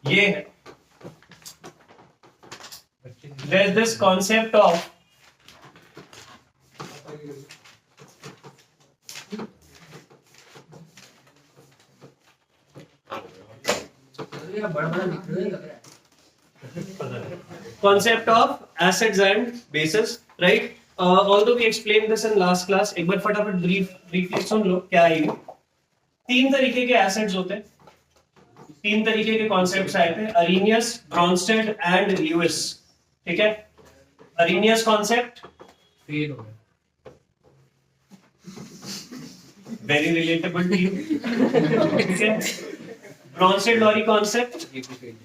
ये है, there's this concept of acids and bases, right? Although we explained this in last class, एक बार फटाफट briefly सुन लो क्या है ये। तीन तरीके के एसिड्स होते हैं, तीन तरीके के कॉन्सेप्ट्स आए थे, अरेनियस, ब्रॉन्स्टेड एंड ल्यूइस। ठीक है, अरेनियस कॉन्सेप्ट फेल हो गया, वेरी रिलेटेबल टू यू। ठीक है, ब्रॉन्स्टेड लॉरी कॉन्सेप्ट, ये भी फेल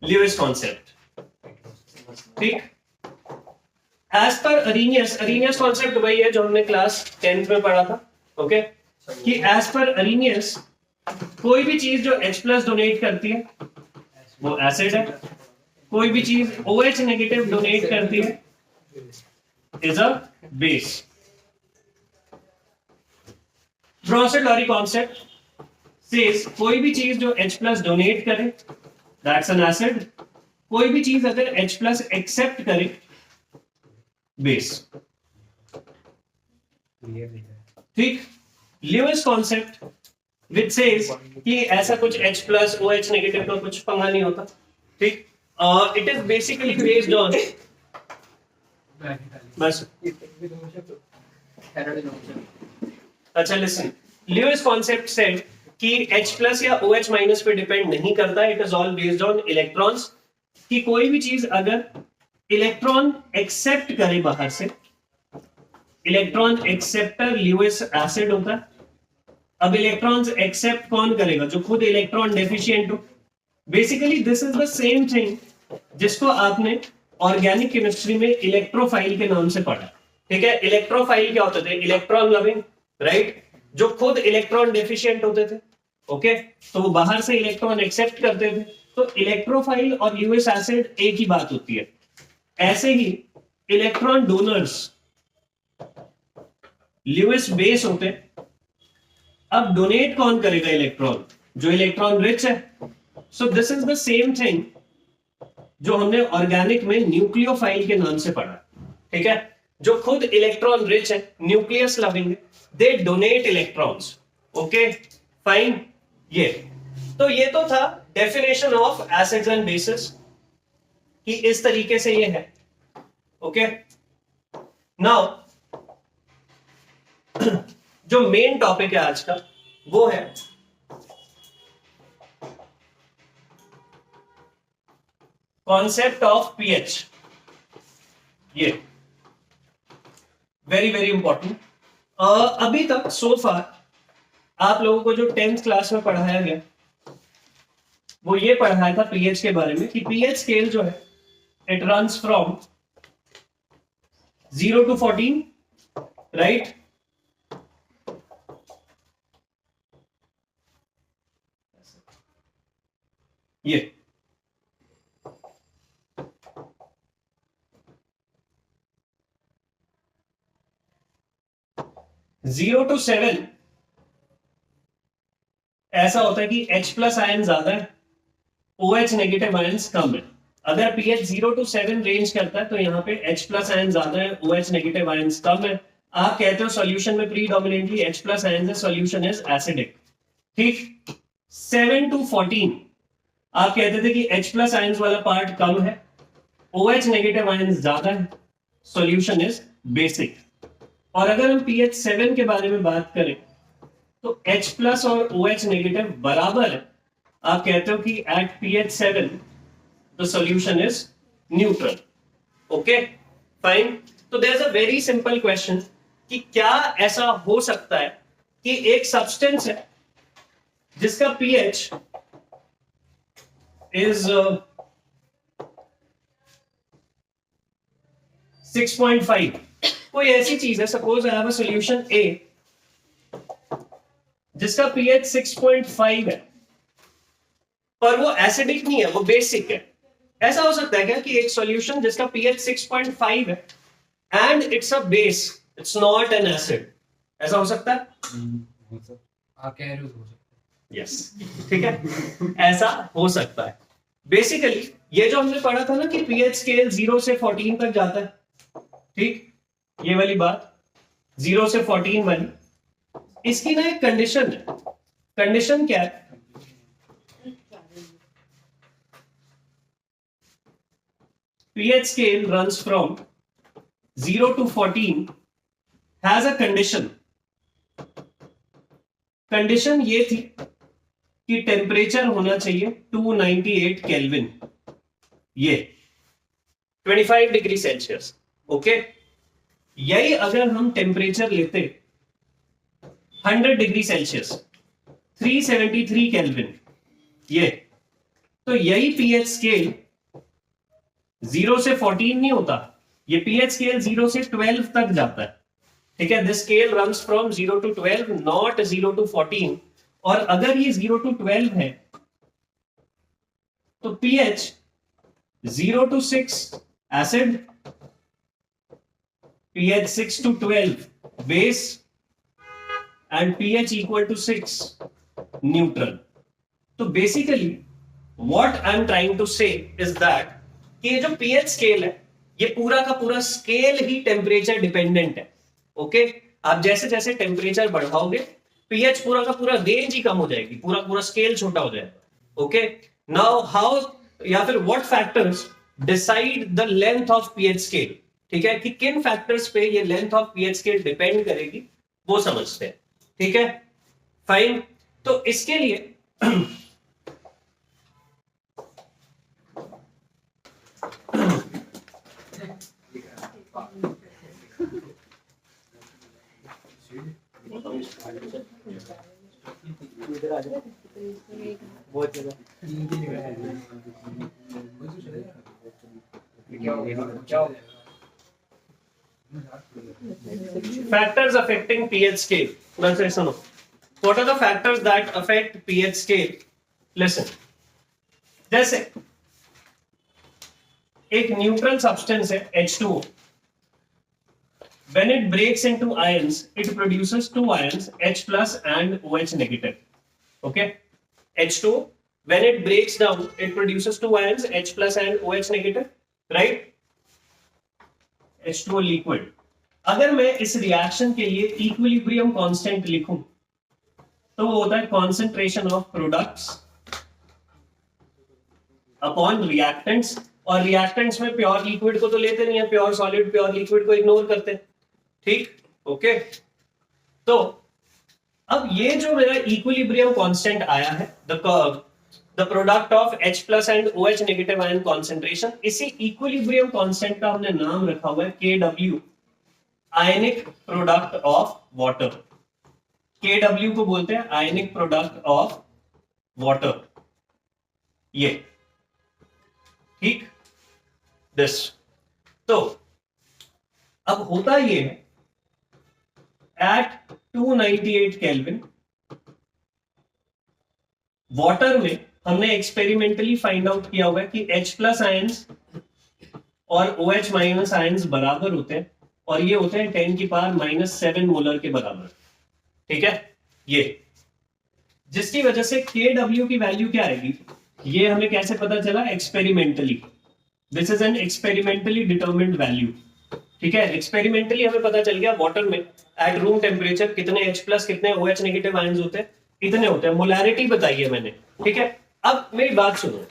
ल्यूइस कॉन्सेप्ट। ठीक, as per Arrhenius, Arrhenius concept वही है जो हमने क्लास 10th में पढ़ा था। ओके, कि एज पर अरेनियस कोई भी चीज जो H+ डोनेट करती है वो एसिड है, कोई भी चीज OH नेगेटिव डोनेट करती है is a base. Bronsted Lowry concept says कोई भी चीज जो H+ डोनेट करे दैट्स एन एसिड, कोई भी चीज अगर H+ एक्सेप्ट करे बेस। क्लियर नहीं है। ठीक, ल्यूइस कॉन्सेप्ट विच सेज कि ऐसा कुछ H+ OH नेगेटिव का कुछ पंगा नहीं होता। ठीक, it is basically based on बस। अच्छा लिसन, ल्यूइस कॉन्सेप्ट सेड कि H+ या OH- पे डिपेंड नहीं करता, it is all based on electrons. कि कोई भी चीज अगर इलेक्ट्रॉन एक्सेप्ट करे बाहर से, इलेक्ट्रॉन एक्सेप्टर ल्यूइस एसिड होता है। अब इलेक्ट्रॉन्स एक्सेप्ट कौन करेगा? जो खुद इलेक्ट्रॉन डेफिशिएंट हो। Basically this is the same thing जिसको आपने ऑर्गेनिक केमिस्ट्री में इलेक्ट्रोफाइल के नाम से पढ़ा। ठीक है, इलेक्ट्रोफाइल क्या होते थे? इलेक्ट्रॉन लविंग, राइट, जो खुद इलेक्ट्रॉन डेफिशिएंट होते थे। ओके, तो वो बाहर से इलेक्ट्रॉन एक्सेप्ट करते थे। तो इलेक्ट्रोफाइल और ल्यूइस एसिड एक ही बात होती है। ऐसे ही इलेक्ट्रॉन डोनर्स ल्यूइस बेस होते हैं। अब डोनेट कौन करेगा इलेक्ट्रॉन? जो इलेक्ट्रॉन रिच है। So this is the same thing जो हमने ऑर्गेनिक में न्यूक्लियोफाइल के नाम से पढ़ा। ठीक है, जो खुद इलेक्ट्रॉन रिच है, न्यूक्लियस लविंग है, दे डोनेट इलेक्ट्रॉन्स। ओके फाइन, ये तो था definition of acids and bases कि इस तरीके से ये है। ओके, नाउ जो मेन टॉपिक है आज का वो है कॉन्सेप्ट ऑफ पीएच। ये वेरी वेरी इंपॉर्टेंट। अभी तक सो फार आप लोगों को जो 10th क्लास में पढ़ाया गया वो ये पढ़ाया था पीएच के बारे में कि पीएच स्केल जो है it runs from 0 to 14, right. ये 0 to 7 ऐसा होता है कि H+ आयन ज्यादा है, OH नेगेटिव आयन्स कम है। अगर pH 0 to 7 रेंज करता है तो यहाँ पे H+ आयन ज्यादा है, OH नेगेटिव आयन्स कम है। आप कहते हो सॉल्यूशन में प्रीडोमिनेटली H+ आयन है, सॉल्यूशन इज एसिडिक। ठीक, 7 to 14 आप कहते थे कि H+ आयन्स वाला पार्ट कम है, OH नेगेटिव आयन्स ज्यादा है, सॉल्यूशन इज बेसिक। और अगर हम pH 7 के बारे में बात करें तो H+ और OH नेगेटिव बराबर है। आप कहते हो कि at pH 7 the solution is neutral. Okay fine, तो there is a very simple question कि क्या ऐसा हो सकता है कि एक सब्सटेंस है जिसका pH is 6.5। कोई ऐसी चीज है, suppose I have a solution A जिसका pH 6.5 है पर वो एसिडिक नहीं है, वो बेसिक है। ऐसा हो सकता है क्या कि एक सॉल्यूशन जिसका pH 6.5 है and it's a base, it's not an acid? ऐसा हो सकता है? आप कह रहे हो हो सकता यस, ठीक है, ऐसा हो सकता है। बेसिकली ये जो हमने पढ़ा था ना कि पीएच स्केल 0 से 14 तक जाता है, ठीक, ये वाली बात 0 से 14 वाली, इसकी ना एक कंडीशन है। कंडीशन क्या है? pH scale runs from 0 to 14 has a condition. Condition ये थी कि टेम्परेचर होना चाहिए 298 केल्विन, ये 25 डिग्री सेल्सियस। ओके, यही अगर हम टेम्परेचर लेते 100 डिग्री सेल्सियस 373 केल्विन, ये, तो यही पीएच स्केल 0 से 14 नहीं होता, ये पीएच स्केल 0 से 12 तक जाता है, ठीक है। This scale runs from 0 to 12, not 0 to 14। और अगर ये 0 to 12 है तो pH 0 to 6 acid, pH 6 to 12 base and pH equal to 6 neutral। तो basically what I'm trying to say is that कि ये जो pH स्केल है ये पूरा का पूरा स्केल ही टेम्परेचर डिपेंडेंट है। ओके, आप जैसे जैसे टेम्परेचर बढ़ाओगे pH पूरा का पूरा रेंज ही कम हो जाएगी, पूरा पूरा स्केल छोटा हो जाएगा। ओके, नाउ हाउ या फिर what factors decide the length of pH scale, ठीक है, कि किन फैक्टर्स पे ये length of pH scale depend करेगी वो समझते हैं, ठीक है, फाइन। तो इसके लिए बहुत ज्यादा factors affecting pH scale, वैसे सुनो, what are the factors that affect pH scale? Listen, जैसे एक न्यूट्रल सब्सटेंस है H2O, when it breaks into ions it produces two ions, H plus and OH negative। okay, H2O when it breaks down it produces two ions, H plus and OH negative, right? H2O liquid। अगर मैं इस reaction के लिए equilibrium constant लिखूं तो वो होता है concentration of products upon reactants. और रिएक्टेंट्स में प्योर लिक्विड को तो लेते नहीं है, प्योर सॉलिड प्योर लिक्विड को इग्नोर करते हैं, ठीक, ओके। तो अब ये जो मेरा इक्विलिब्रियम कांस्टेंट आया है, the product of H plus and OH negative ion concentration, इसी इक्विलिब्रियम कांस्टेंट का हमने नाम रखा हुआ है KW, ionic product of water. KW को बोलते हैं आयनिक प्रोडक्ट ऑफ वाटर, ये, ठीक, दिस। तो अब होता ये है एट 298 केल्विन वाटर में हमने एक्सपेरिमेंटली फाइंड आउट किया हुआ है कि H प्लस आयंस और OH माइनस आयंस बराबर होते हैं और ये होते हैं 10 की पावर -7 मोलर के बराबर, ठीक है, ये, जिसकी वजह से KW की वैल्यू क्या आएगी, ये हमें कैसे पता चला, experimentally. This is an experimentally determined value, ठीक है, एक्सपेरिमेंटली हमें पता चल गया वाटर में एट रूम टेम्परेचर कितने H प्लस कितने OH नेगेटिव आयंस होते हैं, इतने होते हैं, मोलैरिटी बताई है मैंने, ठीक है। अब मेरी बात सुनो,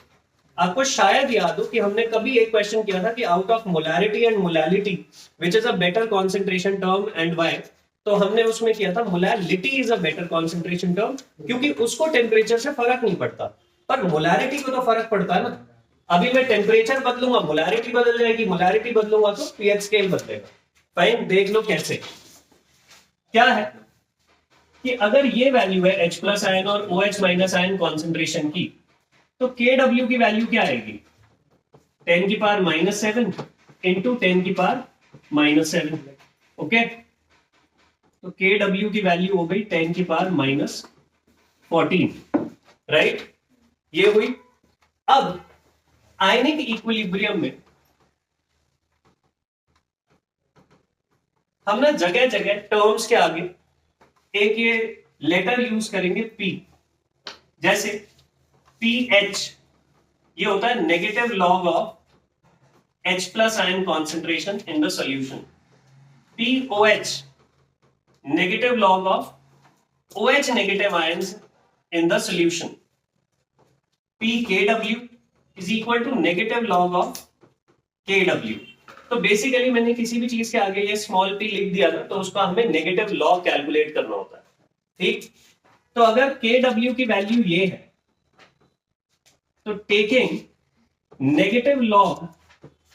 आपको शायद याद हो कि हमने कभी एक क्वेश्चन किया था कि out of molarity and molality which is a better concentration term and why, तो हमने उसमें किया था molality is a better concentration term, क्योंकि उसको टेम्परेचर से फर्क नहीं पड़ता, पर मोलैरिटी को तो फर्क पड़ता है ना। अभी मैं टेम्परेचर बदलूंगा मोलैरिटी बदल जाएगी, मोलैरिटी बदलूंगा तो पीएच स्केल बदलेगा। फाइन, देख लो कैसे। क्या है कि अगर ये वैल्यू है H प्लस आयन और OH माइनस आयन कॉन्सेंट्रेशन की, तो KW की वैल्यू क्या आएगी, 10 की पावर -7 इंटू 10 की पावर -7, ओके। तो KW की वैल्यू हो गई 10 की पावर -14, राइट, ये हुई। अब आयनिक इक्विलिब्रियम में हम ना जगह जगह टर्म्स के आगे एक ये लेटर यूज करेंगे P, जैसे पीएच ये होता है negative log of H plus ion concentration in the solution. POH negative log of OH negative ions in the solution. PKW is equal to negative log of KW. तो basically मैंने किसी भी चीज के आगे ये स्मॉल p लिख दिया ना तो उसका हमें नेगेटिव लॉग कैलकुलेट करना होता है. ठीक, तो अगर KW की वैल्यू ये है तो taking negative log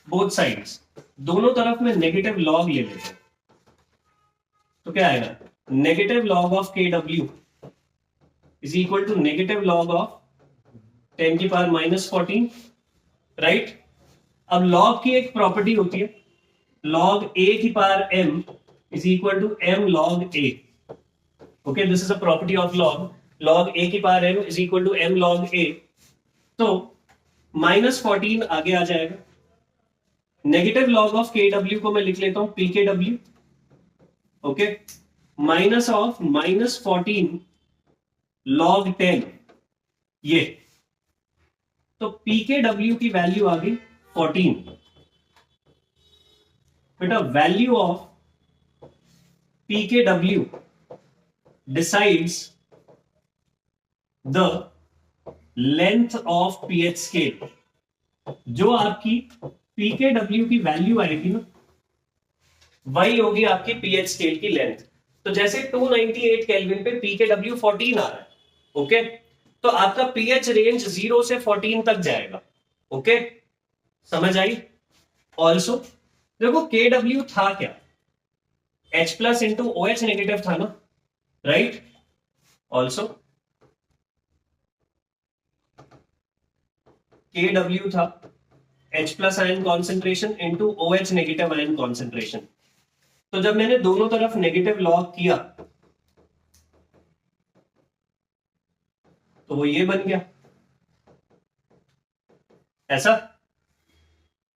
both sides, दोनों तरफ में नेगेटिव लॉग ले लेते हैं तो क्या आएगा, negative log of KW is equal to negative log of 10 की पावर -14, राइट. अब लॉग की एक प्रॉपर्टी होती है, लॉग A की power m is equal to m log A. Okay, this is a property of log. Log A की power m is equal to m log A. तो -14 आगे आ जाएगा. नेगेटिव लॉग ऑफ KW को मैं लिख लेता हूं PKW. Okay, minus of -14 log 10 ये, तो PKW की वैल्यू आ गई 14. बेटा value of PKW decides the length of pH scale. जो आपकी PKW की वैल्यू आएगी ना वही होगी आपकी pH स्केल की लेंथ. तो जैसे 298 केल्विन पे PKW 14 आ रहा है. ओके, तो आपका pH रेंज 0 से 14 तक जाएगा. ओके, समझ आई. ऑल्सो देखो KW था क्या, H plus into OH negative था ना, राइट. ऑल्सो KW था H plus ion concentration into OH negative ion concentration. तो जब मैंने दोनों तरफ नेगेटिव लॉग किया तो वो ये बन गया ऐसा,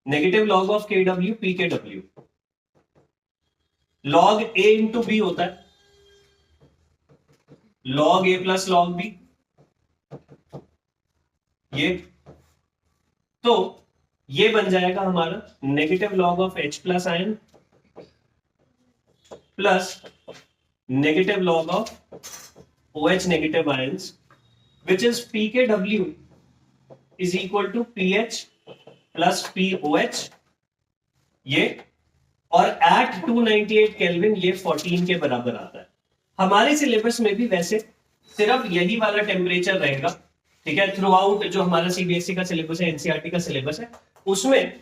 negative log of KW PKW. Log A into B होता है, log A plus log B ये. तो ये बन जाएगा हमारा negative log of H plus ion plus negative log of OH negative ions which is PKW is equal to PH plus POH ये, और एट 298 केल्विन ये 14 के बराबर आता है. हमारे सिलेबस में भी वैसे सिर्फ यही वाला टेम्परेचर रहेगा. ठीक है, थ्रू आउट जो हमारा CBSE का सिलेबस है, NCERT का सिलेबस है, उसमें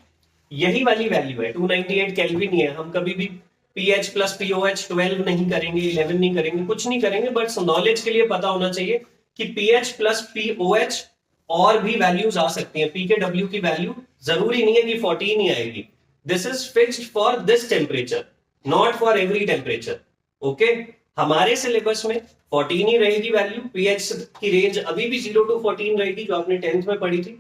यही वाली वैल्यू है 298 केल्विन ही है. हम कभी भी pH प्लस POH 12 नहीं करेंगे, 11 नहीं करेंगे, कुछ नहीं करेंगे. बट नॉलेज के लिए पता होना चाहिए कि pH प्लस POH और भी वैल्यूज आ सकती हैं. PKW की वैल्यू जरूरी नहीं है कि 14 ही आएगी. This is fixed for this temperature, not for every temperature. Okay, हमारे सिलेबस में 14 ही रहेगी वैल्यू. pH की रेंज अभी भी 0 to 14 रहेगी जो आपने 10th में पढ़ी थी.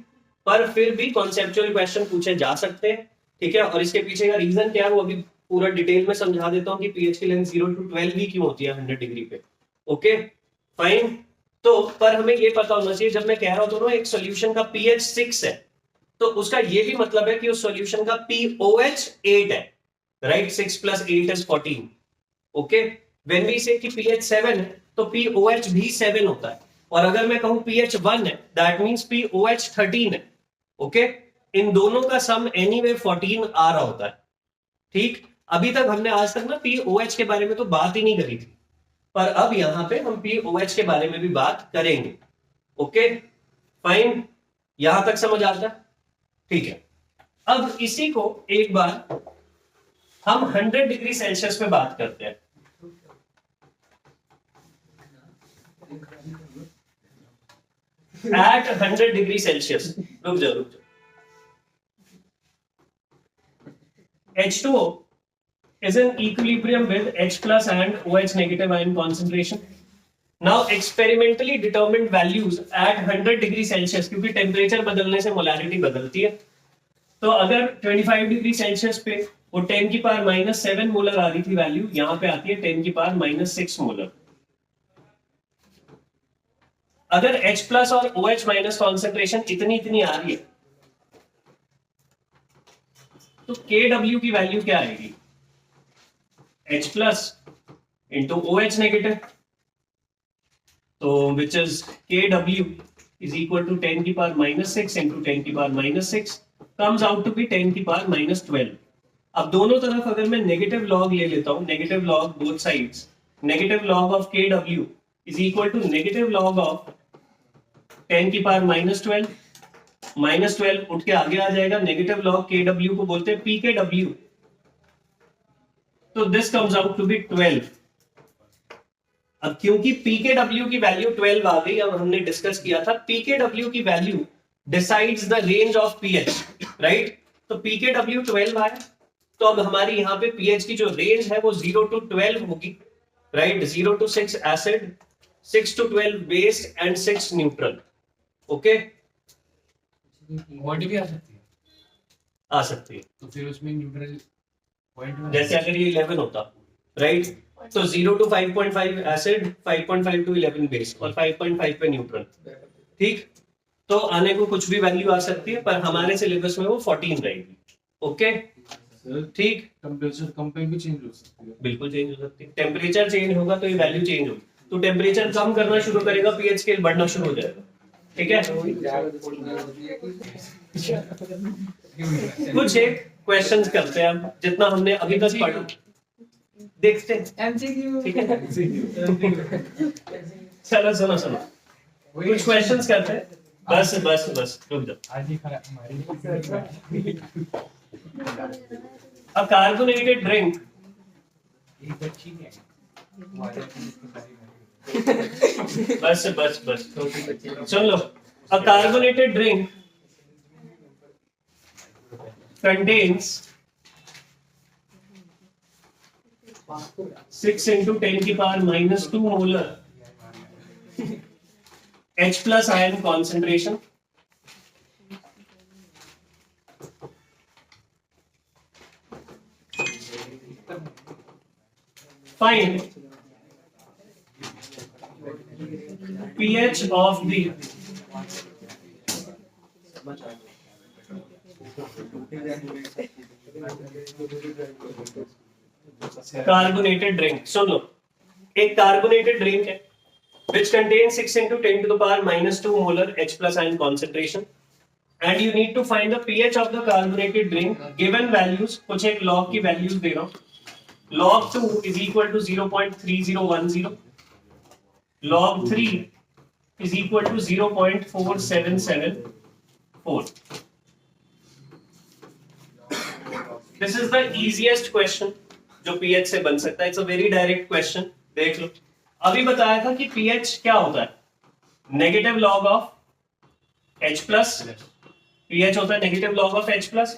पर फिर भी कॉन्सेप्चुअल क्वेश्चन पूछे जा सकते हैं. ठीक है, और इसके पीछे का रीजन क्या है वो अभी पूरा डिटेल में समझा देता हूं कि pH की लेंथ 0 to 12 ही क्यों होती है 100 डिग्री पे. Okay fine. तो पर हमें ये पता होना चाहिए, जब मैं कह रहा हूं ना एक सॉल्यूशन का pH 6 है तो उसका ये भी मतलब है कि उस सॉल्यूशन का POH 8 है, राइट. 6 प्लस 8 इज 14. ओके, व्हेन वी से कि pH 7 है तो POH भी 7 होता है. और अगर मैं कहूं pH 1 है दैट मींस POH 13 है. ओके, इन दोनों का सम एनीवे 14 आ रहा होता है. ठीक, अभी तक हमने आज तक ना POH के बारे में तो बात ही नहीं करी थी, पर अब यहां पे हम POH के बारे में भी बात करेंगे. ओके फाइन, यहां तक समझ आता है. ठीक है, अब इसी को एक बार हम 100 डिग्री सेल्सियस पे बात करते हैं. एट 100 डिग्री सेल्सियस, रुक जाओ. H2O is in equilibrium with H plus and OH negative ion concentration. Now experimentally determined values at 100 degree Celsius, क्योंकि टेम्परेचर बदलने से मोलैरिटी बदलती है. तो अगर 25 डिग्री सेल्सियस पे वो 10 की पावर -7 मोलर आ रही थी वैल्यू, यहां पे आती है 10 की पावर -6 मोलर. अगर H प्लस और OH माइनस कॉन्सेंट्रेशन इतनी इतनी आ रही है तो KW की वैल्यू क्या आएगी? H plus into OH negative, तो which is KW is equal to 10 की पावर माइनस 6 इंटू 10 की power minus 6 comes out to be 10 की पावर माइनस 12. अब दोनों तरफ अगर मैं नेगेटिव लॉग ले लेता हूं, negative log both sides, negative log of KW is equal to negative log of 10 की पावर माइनस 12, माइनस 12 उठ के आगे आ जाएगा, नेगेटिव लॉग KW को बोलते हैं PKW, तो this comes out to be 12. अब क्योंकि PKW की वैल्यू 12 आ गई, अब हमने डिस्कस किया था PKW की value decides the range of pH, right? तो PKW 12 आया, तो अब हमारी यहाँ पे pH की जो रेंज है वो 0 to 12 होगी, right? 0 to 6 acid, 6 to 12 base and 6 neutral. Okay, point भी आ सकती है, आ सकती है. तो फिर उसमें न्यूट्रल पॉइंट जैसे अगर ये 11 होता, राइट? तो 0 to 5.5 एसिड, 5.5 to 11 बेस और 5.5 पे न्यूट्रल. ठीक, तो आने को कुछ भी वैल्यू आ सकती है, पर हमारे सिलेबस में वो 14 रहेगी. ओके, ठीक. टेम्परेचर कम पे भी चेंज हो सकती है, बिल्कुल चेंज हो सकती है. टेम्परेचर चेंज होगा तो ये वैल्यू चेंज होगी. तो टेम्परेचर कम करना शुरू करेगा, पीएच स्केल बढ़ना शुरू हो जाएगा. ठीक है, कुछ एक क्वेश्चंस करते हैं हम, जितना हमने अभी तक पढ़ा देखते हैं. एमसीक्यू. ठीक है, चलो सुनो सुनो, कुछ क्वेश्चंस करते हैं. बस बस बस रुक जाओ. आज ही खराब हमारी अ कार्बोनेटेड ड्रिंक एक बच्ची है बस बस बस सुन लो. A carbonated drink contains 6 into 10 की power minus 2 molar H plus ion concentration. Find pH of the carbonated drink. सुन लो, एक कार्बोनेटेड ड्रिंक है which contains 6 into 10 to the power minus 2 molar H plus ion concentration, and you need to find the pH of the carbonated drink given values. कुछ एक log की values दे रहा हूँ. log 2 is equal to 0.3010, log 3 is equal to 0.4774. This is the easiest question जो pH से बन सकता है. It's a very direct question. देख लो, अभी बताया था कि pH क्या होता है, negative log of H plus. pH होता है negative log of H plus,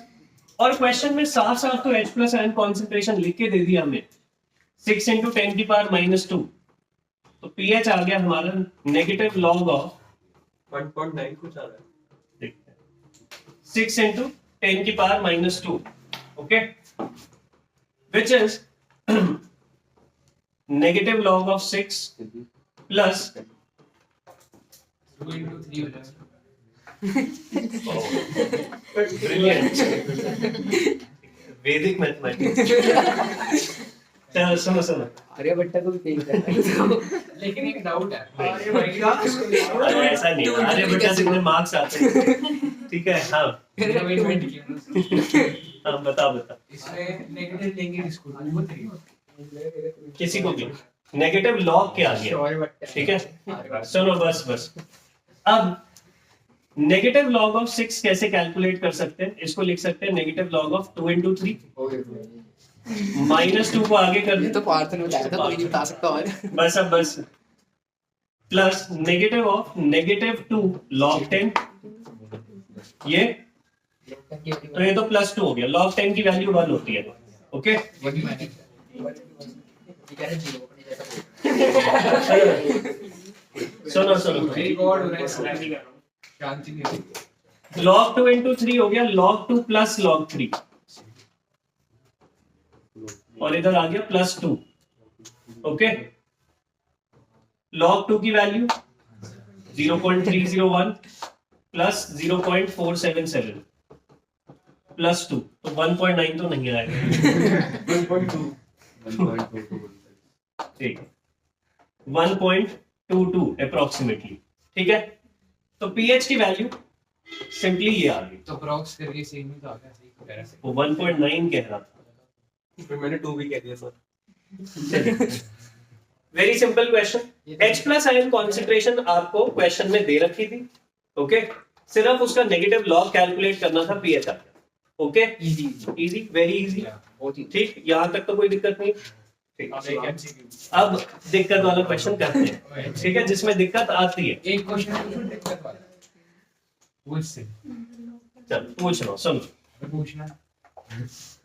और क्वेश्चन में साफ साफ तो H प्लस आयन कॉन्सेंट्रेशन लिख के दे दिया हमें, 6 into 10 की पावर माइनस 2, तो pH आ गया हमारा नेगेटिव लॉग ऑफ 1.9 कुछ आ रहा है, 6 into 10 की power minus 2. Okay, which is negative log of 6 plus 2 into 3 हो जाएगा. ब्रिलियंट वैदिक मैथमेटिक्स. चलो सुनो सुनो, आर्यभट्ट को भी फेल करना है. लेकिन एक डाउट है, अरे ऐसा नहीं, अरे बेटा जितने मार्क्स आते हैं. ठीक है, हाँ इन्वेंट किया हाँ बता बता. इसमें नेगेटिव लेंगे इसको, वो 3 किसी को भी नेगेटिव लॉग क्या आ गया. आर्यभट्ट. ठीक है, सुनो बस बस. अब नेगेटिव लॉग ऑफ 6 कैसे कैलकुलेट कर सकते हैं, इसको लिख सकते हैं negative log of 2 into 3, minus 2 को आगे कर ये दे. तो पार्थ ने बताया था, कोई नहीं बता सकता. और बस अब बस plus negative of negative 2 log 10, ये तो ये तो प्लस 2 हो गया. log 10 की वैल्यू 1 होती है. ओके, वही मैंने सुनो सुनो, वेरी गॉड शांति नहीं होती. log 2 into 3 हो गया log 2 plus log 3, और इधर आ गया प्लस 2. ओके, log 2 की वैल्यू 0.301 प्लस 0.477 प्लस 2, तो 1.9 तो नहीं आएगा। 1.2 ठीक है, 1.22 अप्रोक्सीमेटली। ठीक है, तो पीएच की वैल्यू सिंपली ये आ गई, तो अप्रॉक्स करके सेम ही तो आ गया, सही कह रहा वो 1.9 कह रहा था। फिर मैंने 2 भी कह दिया sir. Very simple question. H plus ion concentration आपको क्वेश्चन में दे रखी थी, ओके, सिर्फ उसका नेगेटिव लॉग कैलकुलेट करना था पीएच का। Okay, easy easy, very easy. बहुत ही ठीक, यहाँ तक तो कोई दिक्कत नहीं। ठीक, अब एक एमसीक्यू, अब दिक्कत वाला क्वेश्चन करते हैं, ठीक है, जिसमें दिक्कत आती है। एक क्वेश्चन पूछो दिक्कत वाला, पूछ से चल पूछ रहा हूँ, सुन। पूछना,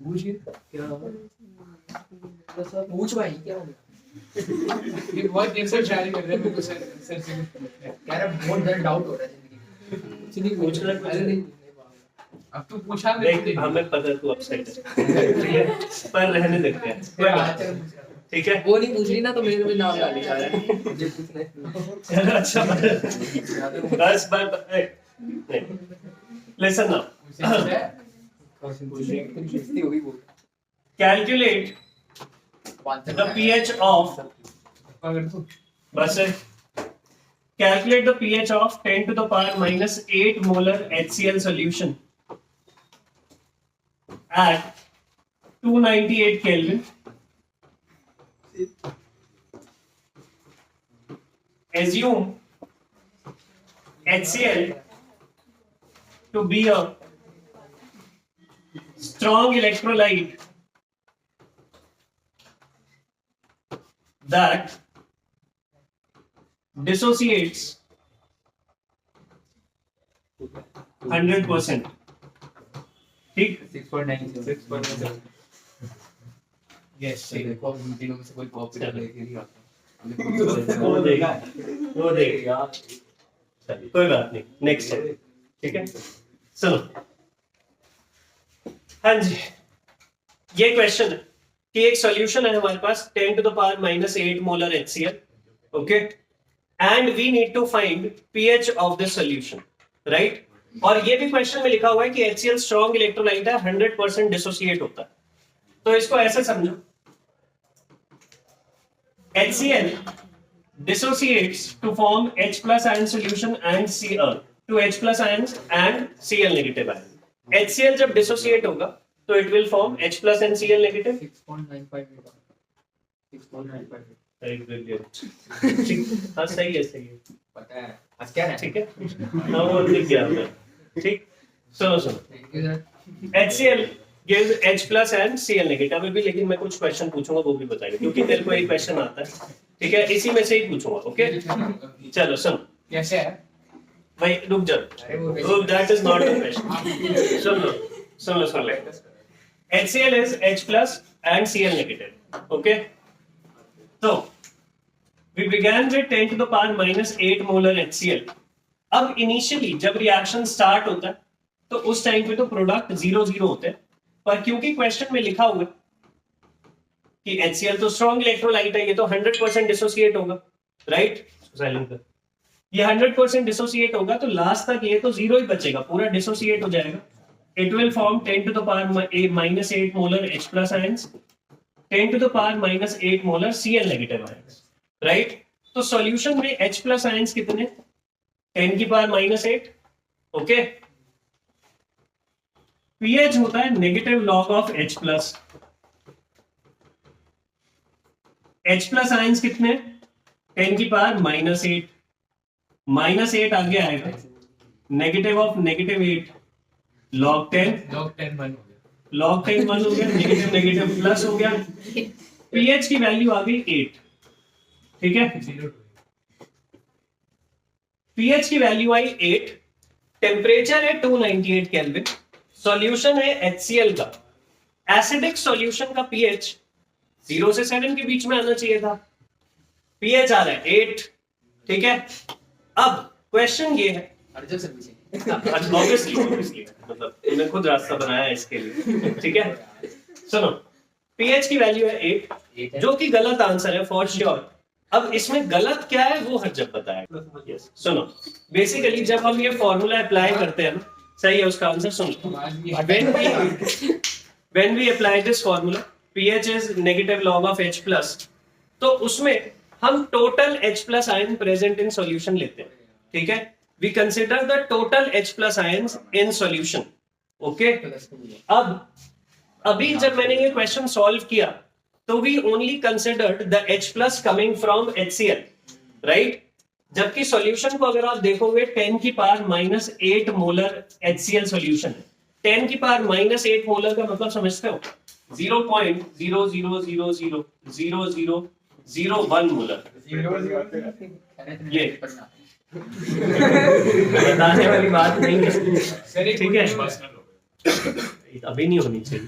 पूछिए क्या पूछ भाई क्या हो गया? ये बहुत देर से ट्राई कर रहे हैं, मेरे को सर से कुछ पूछना है। कह रहा बहुत ज्यादा डाउट हो रहा है जिंदगी में। कुछ नहीं पूछ रहा है, अरे नहीं अब तू पूछा मेरे देख, हमें पता है तू अपसेट है, ठीक है, पर रहने देते हैं, कोई बात नहीं, ठीक है। वो नहीं पूछ रही ना तो मेरे में नाम डाल दिया है मुझे पूछना है। चलो अच्छा, बस लिसन नाउ, बेइज्जती हो गई वो। कैलकुलेट the pH of, अगर तू बस calculate the pH of 10 to the power minus 8 molar HCl solution at 298 Kelvin. Assume HCl to be a strong electrolyte that dissociates 100%. ठीक, 6.9 यस से देखो इन तीनों में से कोई कॉपी लेके नहीं आता। वो देगा, वो देगा, चलिए कोई बात नहीं, नेक्स्ट है, ठीक है। सुनो, हाँ जी, ये क्वेश्चन है कि एक सॉल्यूशन है हमारे पास 10 to the power minus 8 molar HCl, okay, and we need to find pH of this solution, right? और ये भी क्वेश्चन में लिखा हुआ है कि HCl स्ट्रॉन्ग इलेक्ट्रोलाइट है, 100% डिसोसिएट होता है। तो इसको ऐसे समझो, HCl dissociates to form H plus ion solution and to H plus ions and Cl negative ion. HCl जब dissociate होगा तो it will form H plus and Cl negative. 6.95 6.95 Very brilliant. ठीक, हाँ सही है, सही है, पता है आज क्या है? ठीक है, हाँ वो लिख गया मैं, ठीक। सुनो सुनो, thank you sir. HCl gives H plus and Cl negative। अभी भी लेकिन मैं कुछ क्वेश्चन पूछूंगा, वो भी बताएगा, क्योंकि तेरे को एक क्वेश्चन आता है, ठीक है, इसी में से ही पूछूंगा, ओके। चलो सुनो, कैसे है? भाई रुक जा, अरे वो रुक, that is not the question। Soon low, soon low, soon low. HCl is H plus and Cl negative, okay। तो we began with 10 to the power minus 8 molar HCl। अब इनिशियली जब रिएक्शन स्टार्ट होता है तो उस time पे तो product 0-0 होते हैं, पर क्योंकि क्वेश्चन में लिखा हुआ है कि HCl तो स्ट्रॉन्ग इलेक्ट्रोलाइट है, ये तो 100% डिसोसिएट होगा, राइट। साइलेंट कर, ये 100% डिसोसिएट होगा तो लास्ट तक ये तो 0 ही बचेगा, पूरा डिसोसिएट हो जाएगा। It will form 10 to the power minus 8 molar H plus ions, 10 to the power minus 8 molar Cl negative ions, right? तो सॉल्यूशन में H plus ions कितने? 10 की पावर minus 8, ओके। pH होता है negative log of H plus। H plus ions कितने? 10 की power minus 8, minus 8 आगे आएगा, negative of negative 8 log 10, log 10 1 हो गया, log 10 1 हो गया, नेगेटिव नेगेटिव प्लस हो गया, pH की वैल्यू आ गई 8, ठीक है। 0 pH की वैल्यू आई 8, टेम्परेचर है 298 केल्विन, सॉल्यूशन है HCl का। एसिडिक सॉल्यूशन का pH 0 से 7 के बीच में आना चाहिए था, pH आ रहा है 8, ठीक है। अब क्वेश्चन ये है, अर्जुन सर पीछे ऑब्वियसली मतलब मैंने खुद रास्ता बनाया है इसके लिए, ठीक है। सुनो, pH की वैल्यू है 8, जो कि गलत आंसर है फॉर श्योर, अब इसमें गलत क्या है वो हर जब बताएगा। yes. सुनो, बेसिकली जब हम ये फॉर्मूला अप्लाई करते हैं ना, सही है उसका आंसर सुनो। when we apply this formula pH is negative log of H plus, तो उसमें हम total H plus ion present in solution लेते हैं, ठीक है। we consider the total H plus ions in solution, okay। अब अभी जब मैंने ये क्वेश्चन सॉल्व किया तो we only considered the H plus coming from HCl, right. जबकि सॉल्यूशन को अगर आप देखोगे 10 की पावर -8 मोलर HCl सॉल्यूशन है। 10 की पावर -8 मोलर का मतलब समझते हो 0.000000001 मोलर। ये बताने वाली बात नहीं है, ठीक है। अभी नहीं होनी चाहिए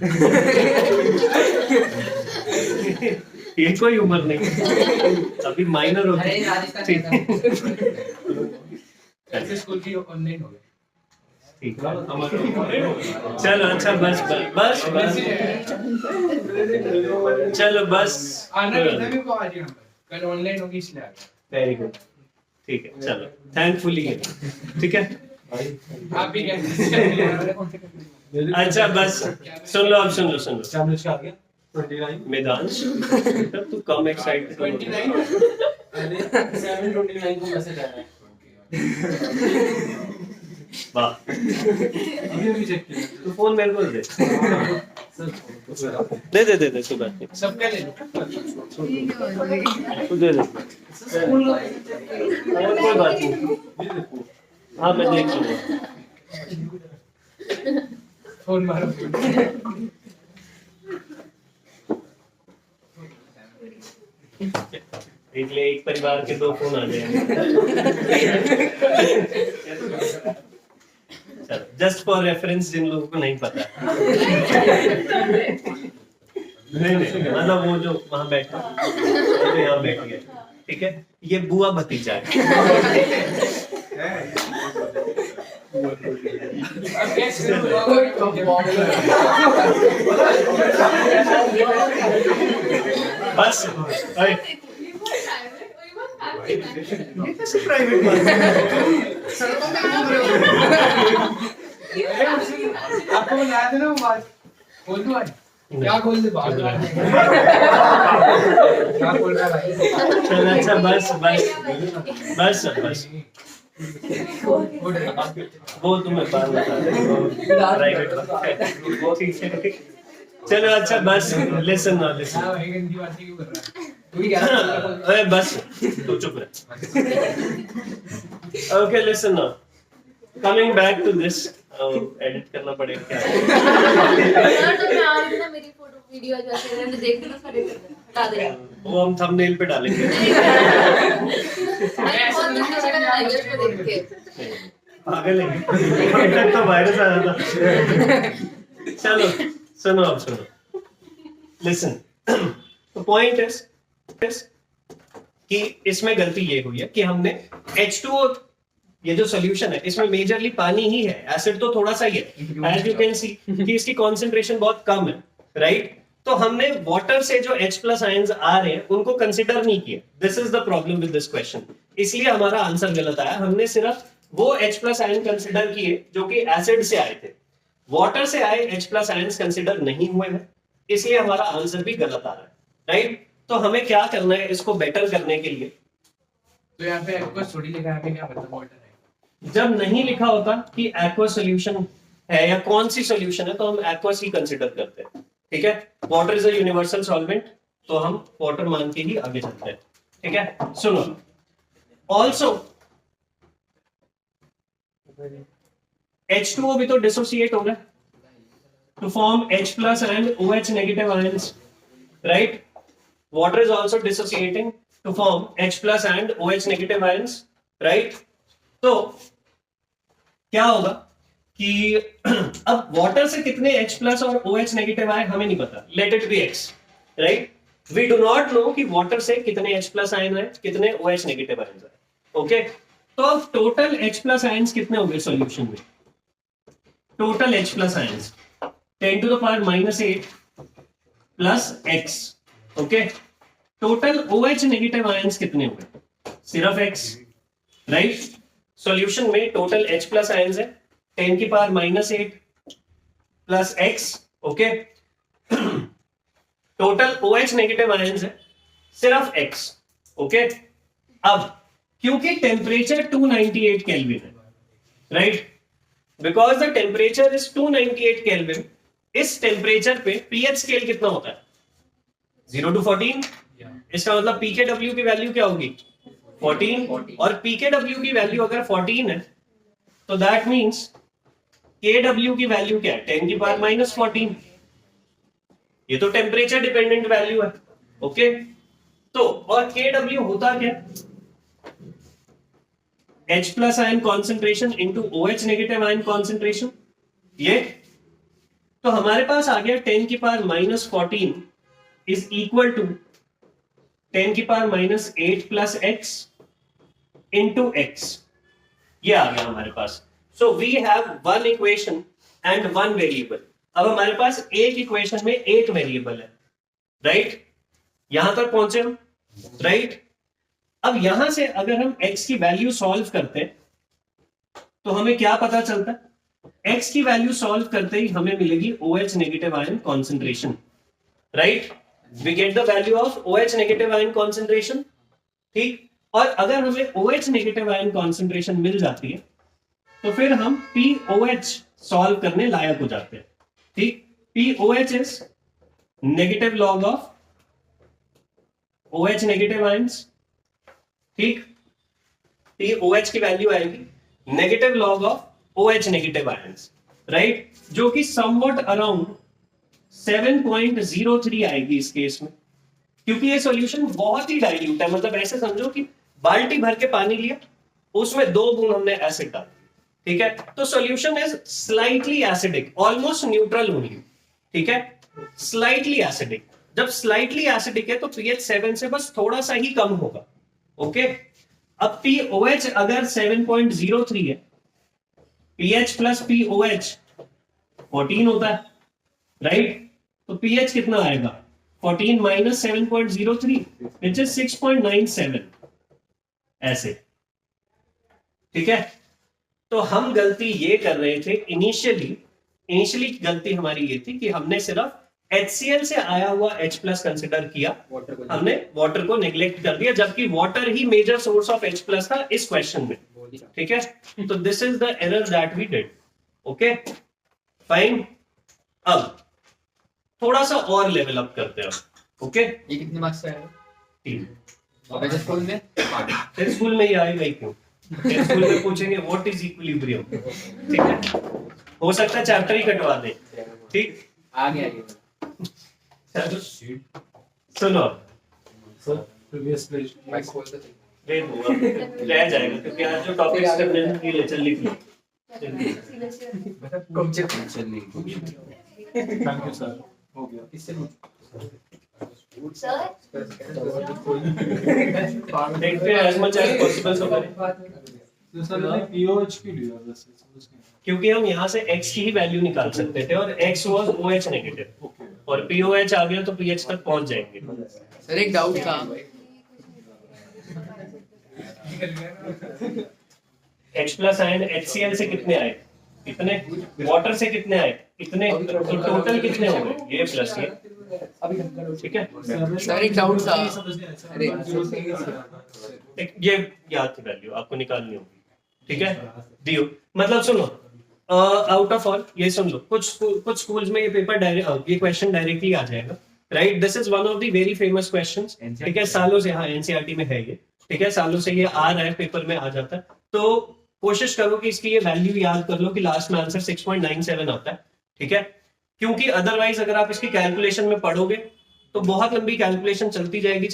ये कोई उम्र नहीं, अभी माइनर होती है। ऐसे स्कूल की ऑनलाइन हो गया। ठीक है, चलो अच्छा बस बस बस चलो बस आना भी को आज यहाँ पर कल ऑनलाइन होगी इसलिए आ गया। वेरी गुड, ठीक है चलो थैंकफुली, ठीक है। आप भी क्या अच्छा बस सुन लो, अब सुन लो चैनल का आ गया 29 मैदान तब तू कम एक्साइटेड 29 अरे 729 को मैसेज आया है। वाह, अभी चेक किया तू फोन मेरे को दे दे तू बात नहीं, सबका ले लो। तू दे कोई बात नहीं। हाँ मैं देख लूंगा, फोन मारो। इसलिए एक परिवार के 2 फोन आ जाएंगे। जस्ट फॉर रेफरेंस जिन लोगों को नहीं पता। नहीं मतलब वो जो वहां बैठा तो यहाँ बैठ गया, ठीक है। ये बुआ भतीजा है। अब कैसे बस प्राइवेट आपको याद है ना वो बात? बोल दो भाई, क्या बोल दे बात? क्या बोल रहा है भाई? चल अच्छा बस वो तुम्हें बात बता दे, प्राइवेट ठीक है। चलो अच्छा बस लिसन ना लिसन। हाँ भाई गंदी बातें क्यों कर रहा है? तू ही कह रहा है। अरे बस तू चुप रह। Okay listen now, coming back to this, edit करना पड़ेगा क्या? यार तो मैं आ रही थी ना, मेरी फोटो वीडियो आ जाती है, मैंने देख ली तो सारे हटा दे। वो हम थंबनेल पे डालेंगे। अरे बहुत अच्छा लगा है इसको देख के। पागल है, अभी तक तो वायरस आ रहा था। चलो सुनो, अब सुनो, लिसन। तो पॉइंट इज कि इसमें गलती ये हुई है कि हमने H2O, ये जो सोल्यूशन है इसमें मेजरली पानी ही है, एसिड तो थोड़ा सा ही है। एज यू कैन सी कि इसकी कॉन्सेंट्रेशन बहुत कम है, राइट। तो हमने वाटर से जो H प्लस आयंस आ रहे हैं उनको कंसिडर नहीं किया। This is the problem with this question, इसलिए हमारा आंसर गलत आया। हमने सिर्फ वो H प्लस आयन कंसिडर किए जो कि एसिड से आए थे, वाटर से आए H प्लस आयंस कंसिडर नहीं हुए हैं, इसलिए हमारा आंसर भी गलत आ रहा है, राइट। तो हमें क्या करना है इसको बेटर करने के लिए? तो यहाँ पे आपको थोड़ी लिखा है क्या मतलब वाटर है? जब नहीं लिखा होता कि एक्वा सॉल्यूशन है या कौन सी सॉल्यूशन है तो हम एक्वास ही कंसिडर करते हैं, ठीक है। Water is a universal solvent, तो हम वाटर मान के ही आगे चलते हैं, ठीक है। सुनो, ऑल्सो H2O भी तो डिसोसिएट हो गया to form H plus and OH negative ions, right? Water is also dissociating to form H plus and OH negative ions, right? तो क्या होगा कि अब वाटर से कितने H plus और OH negative आए हमें नहीं पता, let it be X, right? We do not know कि वाटर से कितने H plus आयन आए, कितने OH negative आयन आए, okay? तो अब टोटल H plus आयन्स कितने होंगे सॉल्यूशन में? Total H plus ions 10 to the power -8 plus X, okay? Total OH negative ions कितने हुए? सिर्फ X, राइट? सॉल्यूशन में टोटल H प्लस आयंस है 10 की power -8 plus X, okay. Total OH negative ions है सिर्फ X, ओके। अब क्योंकि टेम्परेचर 298 केल्विन है, right, because the temperature is 298 kelvin, इस टेम्परेचर पे pH स्केल कितना होता है? 0 to 14। इसका मतलब pKw की वैल्यू क्या होगी? 14। और pKw की वैल्यू अगर 14 है तो दैट मींस Kw की वैल्यू क्या है? 10 की पावर -14। ये तो टेम्परेचर डिपेंडेंट वैल्यू है, ओके। तो और Kw होता क्या? H plus ion concentration into OH negative ion concentration, ये तो हमारे पास आ गया 10 की पावर -14 इज इक्वल टू 10 की power -8 plus X into X, ये आ गया हमारे पास। So we have one equation and one variable. अब हमारे पास एक इक्वेशन में एक वेरिएबल है, राइट? यहां तक पहुंचे हम, राइट? अब यहां से अगर हम X की वैल्यू सॉल्व करते हैं तो हमें क्या पता चलता है? X की वैल्यू सॉल्व करते ही हमें मिलेगी OH negative ion concentration, right? We get the value of OH negative ion concentration, ठीक। और अगर हमें OH नेगेटिव आयन कॉन्सेंट्रेशन मिल जाती है तो फिर हम POH सॉल्व करने लायक हो जाते हैं, ठीक। POH is negative log of OH negative ions, ठीक। POH की वैल्यू आएगी negative log of OH negative ions, right, जो कि समवट अराउंड 7.03 आएगी इस केस में, क्योंकि ये सॉल्यूशन बहुत ही डाइल्यूट है। मतलब ऐसे समझो कि बाल्टी भर के पानी लिया, उसमें 2 बूंद हमने एसिड डाल, ठीक है, तो solution is slightly acidic, almost neutral only, ठीक है, स्लाइटली एसिडिक। जब स्लाइटली एसिडिक है तो pH 7 से बस थोड़ा सा ही कम होगा, ओके। अब POH अगर 7.03 है, pH प्लस POH 14 होता है, राइट? तो pH कितना आएगा? 14 माइनस 7.03 विच इज 6.97, ऐसे, ठीक है। तो हम गलती ये कर रहे थे इनिशियली गलती हमारी ये थी कि हमने सिर्फ HCl से आया हुआ H प्लस कंसिडर किया, हमने वाटर को नेग्लेक्ट कर दिया, जबकि वाटर ही major source of H plus था इस क्वेश्चन में, ठीक है। तो this is the error that we did, okay fine. अब थोड़ा सा और लेवल अप करते हैं, ओके। ये कितने मार्क्स का है? 3। और वैसे स्कूल में तेरे स्कूल में ही आएगा ही क्यों? तेरे स्कूल में पूछेंगे व्हाट इज इक्विलिब्रियम, ठीक है, हो सकता है चैप्टर ही कटवा दे, ठीक। आ गया। सुनो, सर प्रीवियस पेज मैं खोल तो दे दूंगा, रह जाएगा क्योंकि आज जो टॉपिक स्टेटमेंट के लिए चल लिख लो। थैंक यू सर, हो गया। इससे सर देखते हैं as much as possible so करें, तो सर मैंने पीओएच क्यों लिया वैसे समझ नहीं क्योंकि हम यहाँ से X की ही वैल्यू निकाल सकते थे और X was OH negative okay और POH आ गया तो pH तक पहुंच जाएंगे। सर एक डाउट था। H प्लस आयन HCl से कितने आए? इतने। वाटर से कितने आए? इतने। तो टोटल कितने हो गए? ये प्लस ये, ठीक है। सर एक डाउट था। ये याद थी वैल्यू, आपको निकालनी होगी, ठीक है। दियो मतलब सुनो, आउट ऑफ ऑल ये सुन लो, कुछ स्कूल्स में ये पेपर ये क्वेश्चन डायरेक्टली आ जाएगा, right. This is one of the very famous questions, ठीक है, सालों से, हाँ एनसीईआरटी में है ये, ठीक है, सालों से ये आ रहा है, पेपर में आ जाता है। तो कोशिश करो कि इसकी ये वैल्यू याद कर लो कि लास्ट में आंसर 6.97 आता है, ठीक है, क्योंकि अदरवाइज अगर आप इसकी कैलकुलेशन में पढ़ोगे तो बहुत लंबी कैलकुलेशन चलती जाएगी,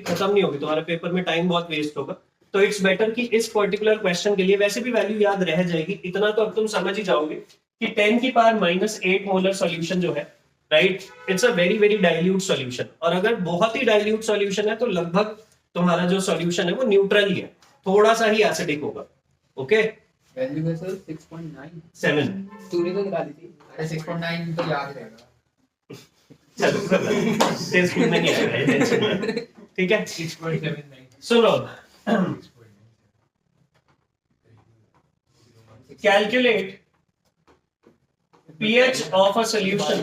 खत्म नहीं होगी, तुम्हारे पेपर में टाइम बहुत वेस्ट होगा। तो इट्स बेटर कि इस पर्टिकुलर क्वेश्चन के लिए वैसे भी वैल्यू याद रह जाएगी, इतना तो अब तुम समझ ही जाओगे कि 10 की पावर -8 मोलर सॉल्यूशन जो है, right, it's a very very dilute solution. और अगर बहुत ही डाइल्यूट सॉल्यूशन है तो लगभग तुम्हारा जो सॉल्यूशन है वो न्यूट्रल ही है, थोड़ा सा ही एसिडिक होगा, ओके। वैल्यू है सर 6.9। 7 तूने तो निकाली थी। अरे 6.9 तो याद रहेगा। चलो तेरे स्कूल में नहीं आएगा ये, टेंशन मत। ठीक है 6.79. सुनो calculate pH of a solution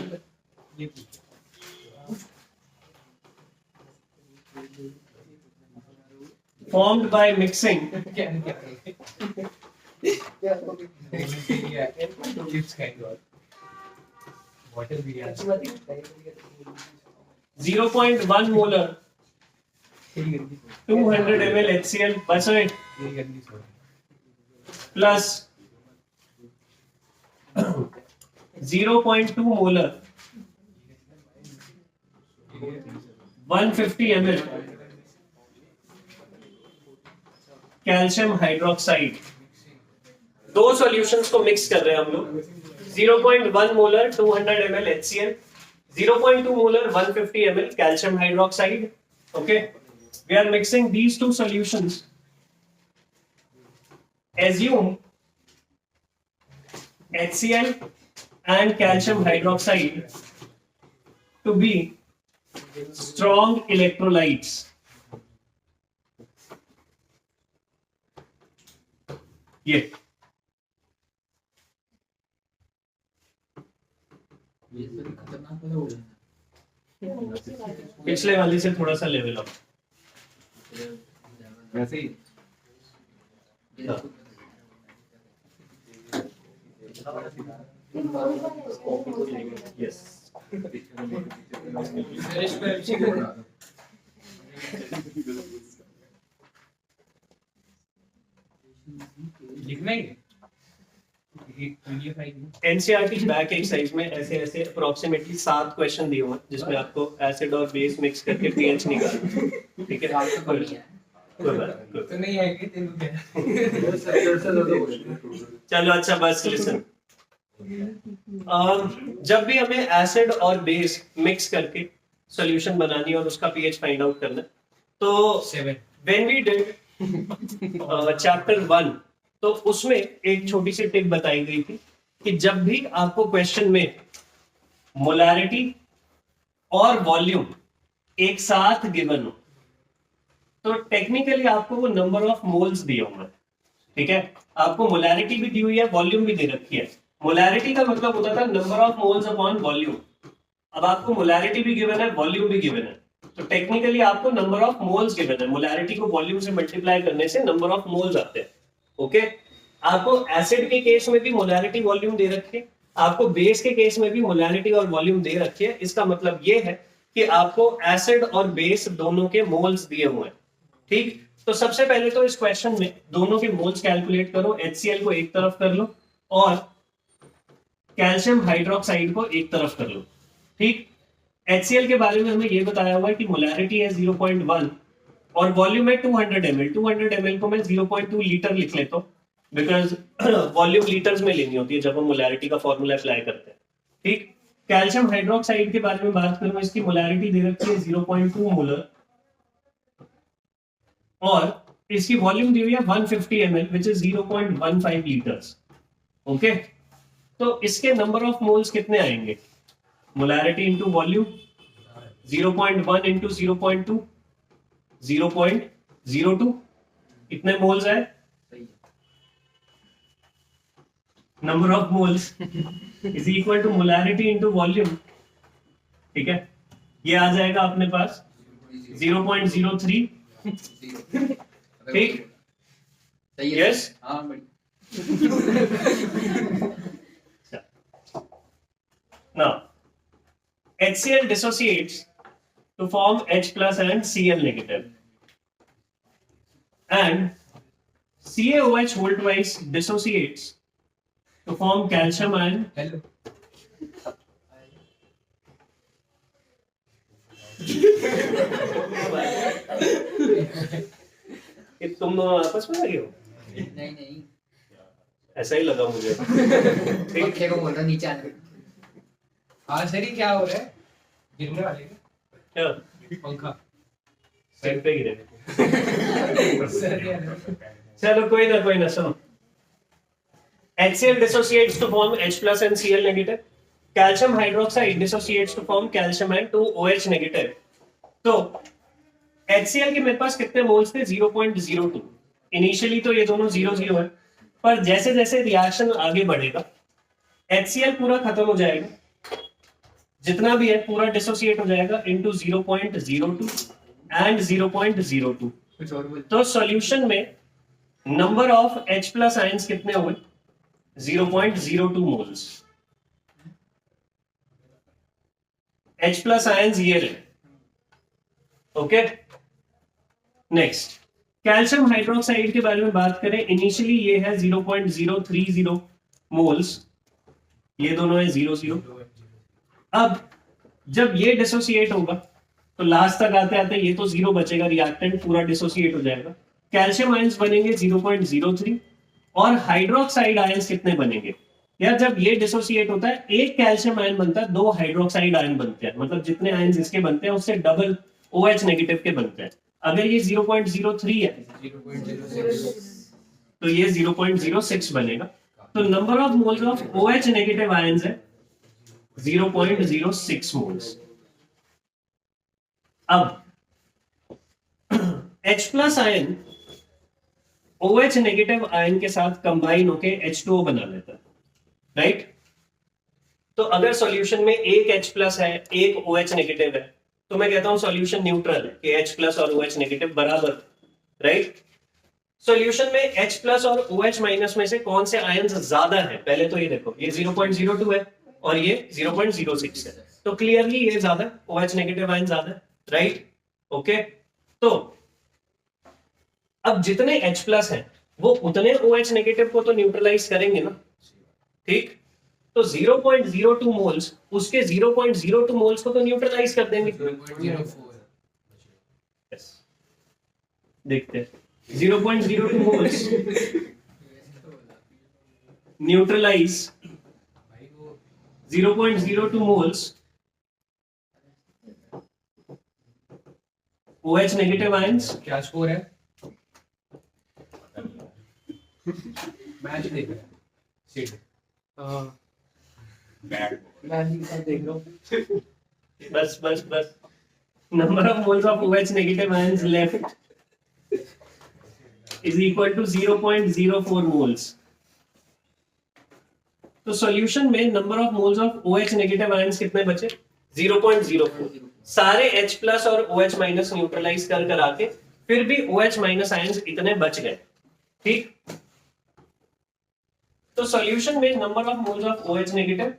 formed by mixing Chips kind of. Water भी है. 0.1 molar 200 ml HCl बचा plus 0.2 molar 150 ml calcium hydroxide दो सॉल्यूशंस को मिक्स कर रहे हैं हम लोग 0.1 molar 200 ml HCl 0.2 molar 150 ml calcium hydroxide. Okay, we are mixing these two solutions. Assume HCl and calcium hydroxide to be strong electrolytes. ये पिछले वाली से थोड़ा सा लेवल अप वैसे ही यस लिखना ही है. एक PDF आएगी. एनसीईआरटी बैक एक्सरसाइज में ऐसे ऐसे अप्रोक्सीमेटली 7 क्वेश्चन दिए हुए हैं जिसमें आपको एसिड और बेस मिक्स करके पीएच निकालना. ठीक है कोई बात नहीं. तो नहीं आएगी तेरे क्या. चलो अच्छा बस लिसन. जब भी हमें एसिड और बेस मिक्स करके सॉल्यूशन बनानी है और उसका पीएच फाइंड आउट करना है, तो 7. व्हेन वी डिड चैप्टर 1 तो उसमें एक छोटी सी टिप बताई गई थी कि जब भी आपको क्वेश्चन में मोलारिटी और वॉल्यूम एक साथ गिवन हो तो टेक्निकली आपको वो नंबर ऑफ मोल्स दिए होंगे. ठीक है, आपको मोलारिटी भी दी हुई है, वॉल्यूम भी दे रखी है. मोलारिटी का मतलब होता था number of moles upon volume. अब आपको मोलारिटी भी गिवन है, वॉल्यूम भी गिवन है, तो टेक्निकली आपको नंबर ऑफ मोल्स गिवन है. मोलारिटी को वॉल्यूम से मल्टीप्लाई करने से नंबर ऑफ मोल्स आते हैं. ओके, आपको एसिड के केस में भी मोलारिटी वॉल्यूम दे रखी है, आपको बेस के केस में भी मोलारिटी और वॉल्यूम दे रखी है. इसका मतलब ये है कि आपको एसिड और बेस दोनों के मोल्स दिए हुए हैं. ठीक, तो सबसे पहले तो इस क्वेश्चन में दोनों के मोल्स कैलकुलेट करो. HCl को एक तरफ कर लो और कैल्शियम हाइड्रोक्साइड को एक तरफ कर लो. ठीक, HCl के बारे में हमें ये बताया हुआ है कि मोलारिटी है 0.1 और वॉल्यूम है 200 ml. 200 ml को मैं 0.2 लीटर लिख लेता हूँ बिकॉज वॉल्यूम लीटर्स में लेनी होती है जब हम मोलारिटी का फॉर्मूला अप्लाई करते हैं. ठीक, कैल्शियम हाइड्रोक्साइड के बारे में बात करूं, इसकी मोलारिटी दे रखी है 0.2 मोलर और इसकी वॉल्यूम दी हुई है 150 ml which is 0.15 litres. Okay, तो इसके नंबर ऑफ मोल्स कितने आएंगे? मोलारिटी इंटू वॉल्यूम 0.1 इंटू 0.2 0.02 इतने मोल्स आए. Number of moles is equal to molarity into volume. ठीक है, ये आ जाएगा अपने पास 0.03. ठीक, यस. हाँ बड़ी Now, HCl dissociates to form H plus and Cl negative, and CaOH whole twice dissociates to form calcium ion. Hello. कि तुम दोनों आपस में लगे हो? नहीं नहीं ऐसा ही लगा मुझे. ठीक, पंखे को बोल रहा नीचे आने. हाँ सर ये क्या हो रहा है? गिरने वाले हैं? क्या पंखा. सिर पे गिरे? सर क्या है? चलो कोई ना सुनो. HCl dissociates to form H plus and Cl negative. Calcium hydroxide dissociates to form calcium and 2OH negative. तो HCl के मेरे पास कितने मोल्स थे 0.02। इनिशियली तो ये दोनों 0 है, पर जैसे जैसे रिएक्शन आगे बढ़ेगा HCl पूरा खत्म हो जाएगा, जितना भी है पूरा डिसोसिएट हो जाएगा इनटू 0.02 एंड 0.02। कुछ और बोल। तो सॉल्यूशन में number of H plus ions कितने हुए 0.02 मोल्स। H प्लस आयंस ये रहे। ओके, नेक्स्ट कैल्शियम हाइड्रोक्साइड के बारे में बात करें, इनिशियली ये है 0.030 मोल्स, ये दोनों है 0. अब जब ये डिसोसिएट होगा तो लास्ट तक आते आते ये तो 0 बचेगा, रिएक्टेंट पूरा डिसोसिएट हो जाएगा, कैल्शियम आयंस बनेंगे 0.03 और हाइड्रोक्साइड आयंस कितने बनेंगे यार, जब ये डिसोसिएट होता है एक कैल्शियम आयन बनता है, 2 हाइड्रोक्साइड आयन बनते हैं, मतलब जितने आयंस इसके बनते हैं उससे डबल OH नेगेटिव के बनते हैं। अगर ये 0.03 है 0.06 तो ये 0.06 बनेगा, तो number of moles of OH negative ions है 0.06 मोल्स। अब H plus ion OH negative ion के साथ कंबाइन होके H2O बना लेता है, राइट। तो अगर सॉल्यूशन में एक H प्लस है एक OH नेगेटिव है तो मैं कहता हूं सॉल्यूशन न्यूट्रल है कि H प्लस और OH नेगेटिव बराबर, राइट। सॉल्यूशन में H प्लस और OH माइनस में से कौन से आयंस ज्यादा है, पहले तो ये देखो, ये 0.02 है और ये 0.06 है, तो क्लियरली ये ज्यादा OH नेगेटिव आयन ज्यादा है, राइट। ओके, तो अब जितने H प्लस हैं वो उतने OH नेगेटिव को तो न्यूट्रलाइज करेंगे ना, ठीक। तो 0.02 मोल्स उसके 0.02 मोल्स को तो न्यूट्रलाइज कर देंगे। 0.04 Yes. देखते हैं 0.02 moles neutralise 0.02 moles OH negative ions. क्या स्कोर है? मैच देख रहा है सीट। बस number of moles of OH negative ions left is equal to 0.04 moles. तो सॉल्यूशन में number of moles of OH negative ions कितने बचे 0.04। सारे H प्लस और OH माइनस न्यूट्रलाइज कर आके फिर भी OH माइनस आयंस इतने बच गए, ठीक। तो सॉल्यूशन में number of moles of OH negative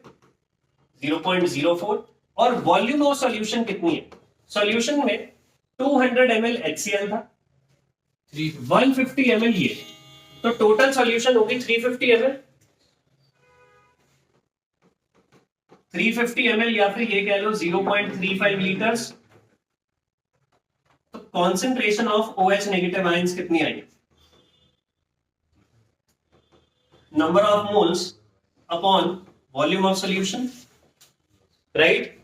0.04 और वॉल्यूम ऑफ सॉल्यूशन कितनी है, सॉल्यूशन में 200 ml HCl था, 150 ml ये, तो टोटल सॉल्यूशन होगी 350 ml। 350 ml या फिर ये कह लो 0.35 लीटर्स। तो concentration of OH negative ions कितनी आएगी, number of moles upon volume of solution, right.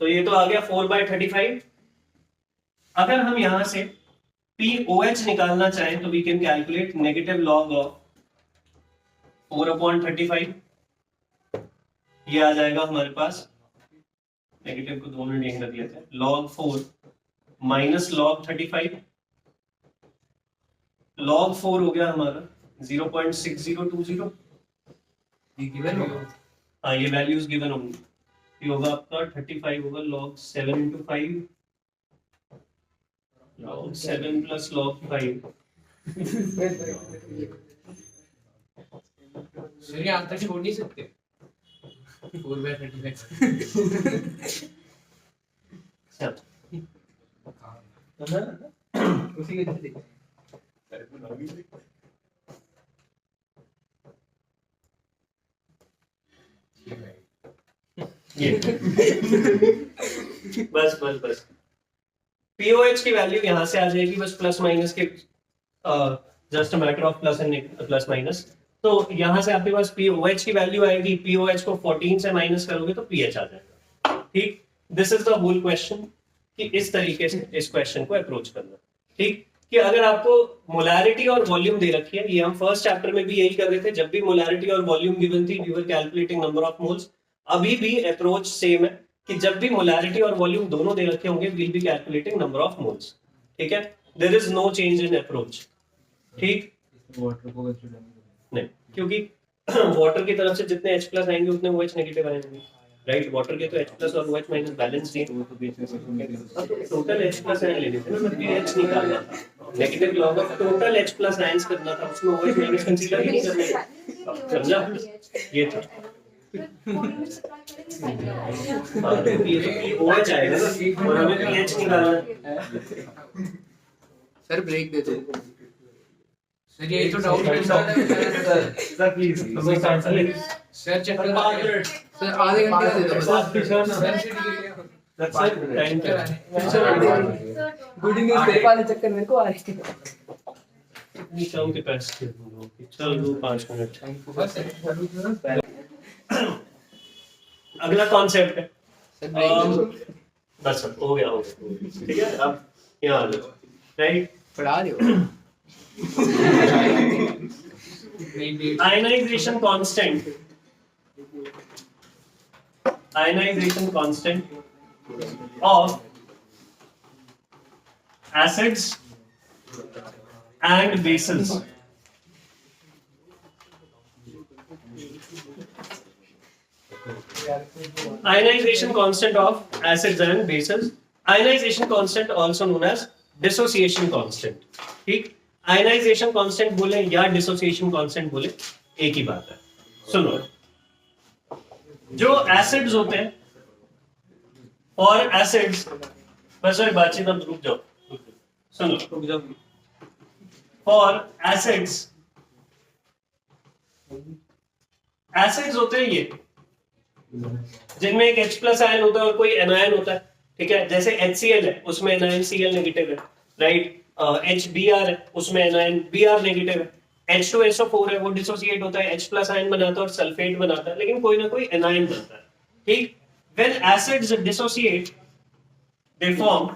तो ये तो आ गया 4/35। अगर हम यहां से POH निकालना चाहें तो we can calculate negative log of 4/35। ये आ जाएगा हमारे पास, नेगेटिव को 2 मिनट यहीं रख लेते हैं, log 4 माइनस log 35। log 4 हो गया हमारा 0.6020। ये गिवन होगा। हाँ, ये वैल्यूज गिवन होंगी। ये होगा आपका 35 होगा log 7 into 5 log 7 plus log 5। Sir ये आंसर छोड़ नहीं सकते 4/35। उसी के जैसे देखो। ये बस POH की वैल्यू यहां से आ जाएगी, बस प्लस माइनस के just a matter of plus and plus minus. तो यहां से आपके पास POH की वैल्यू आएगी, POH को 14 से माइनस करोगे तो PH आ जाएगा, ठीक। This is the whole question कि इस तरीके से इस क्वेश्चन को अप्रोच करना, ठीक। कि अगर आपको मोलैरिटी और वॉल्यूम दे रखी है, ये हम फर्स्ट चैप्टर में भी यही कर रहे थे, जब भी मोलैरिटी और वॉल्यूम गिवन थी we were calculating number of moles. अभी भी अप्रोच सेम है कि जब भी मोलैरिटी और वॉल्यूम दोनों दे रखे होंगे will be calculating number of moles, ठीक है, there is no change in approach, ठीक वाटर को कंसीडर नहीं, क्योंकि वाटर की तरफ से जितने H प्लस आएंगे उतने OH नेगेटिव आएंगे, राइट। वाटर के तो H प्लस और OH माइनस बैलेंस ही टोटल H प्लस आयन लेने थे ना, मैं pH निकालना था, negative log of total H plus ions करना था, उसमें OH माइनस कंसीडर ही नहीं करना, समझा, ये था। हाँ, ये तो OH आएगा ना और हमें pH निकालना है। सर ब्रेक दे दो। सर ये तो डाउट है सर प्लीज सर चेक कर सर आधे घंटे का दे दो बस। टाइम गुड न्यूज़ मेरे वाले चक्कर मेरे को आ रही है। कितनी कम कैपेसिटी है, चल दो 5 मिनट। अगला कॉन्सेप्ट है, सर ब्रेक दे दो। बस हो गया, ठीक है। अब यहाँ आ जाओ, राइट। पढ़ा रहे हो ionisation constant of acids and bases. Ionization constant of acids and bases. Ionization constant also known as dissociation constant. ठीक, आयनाइजेशन कांस्टेंट बोले या डिसोसिएशन कांस्टेंट बोले एक ही बात है। सुनो, जो एसिड्स होते हैं और एसिड्स, बस वही बातचीत, अब रुक जाओ, सुनो, रुक जाओ। फॉर एसिड्स, एसिड्स होते हैं ये जिनमें एक H प्लस आयन होता है और कोई एनायन होता है, ठीक है। जैसे HCl है, उसमें एनायन Cl नेगेटिव है, राइट। HBr है, उसमें एनायन Br नेगेटिव है। H2SO4 है, वो डिसोसिएट होता है, H प्लस आयन बनाता है और सल्फेट बनाता है, लेकिन कोई ना कोई एनायन बनता है, ठीक। When acids dissociate, they form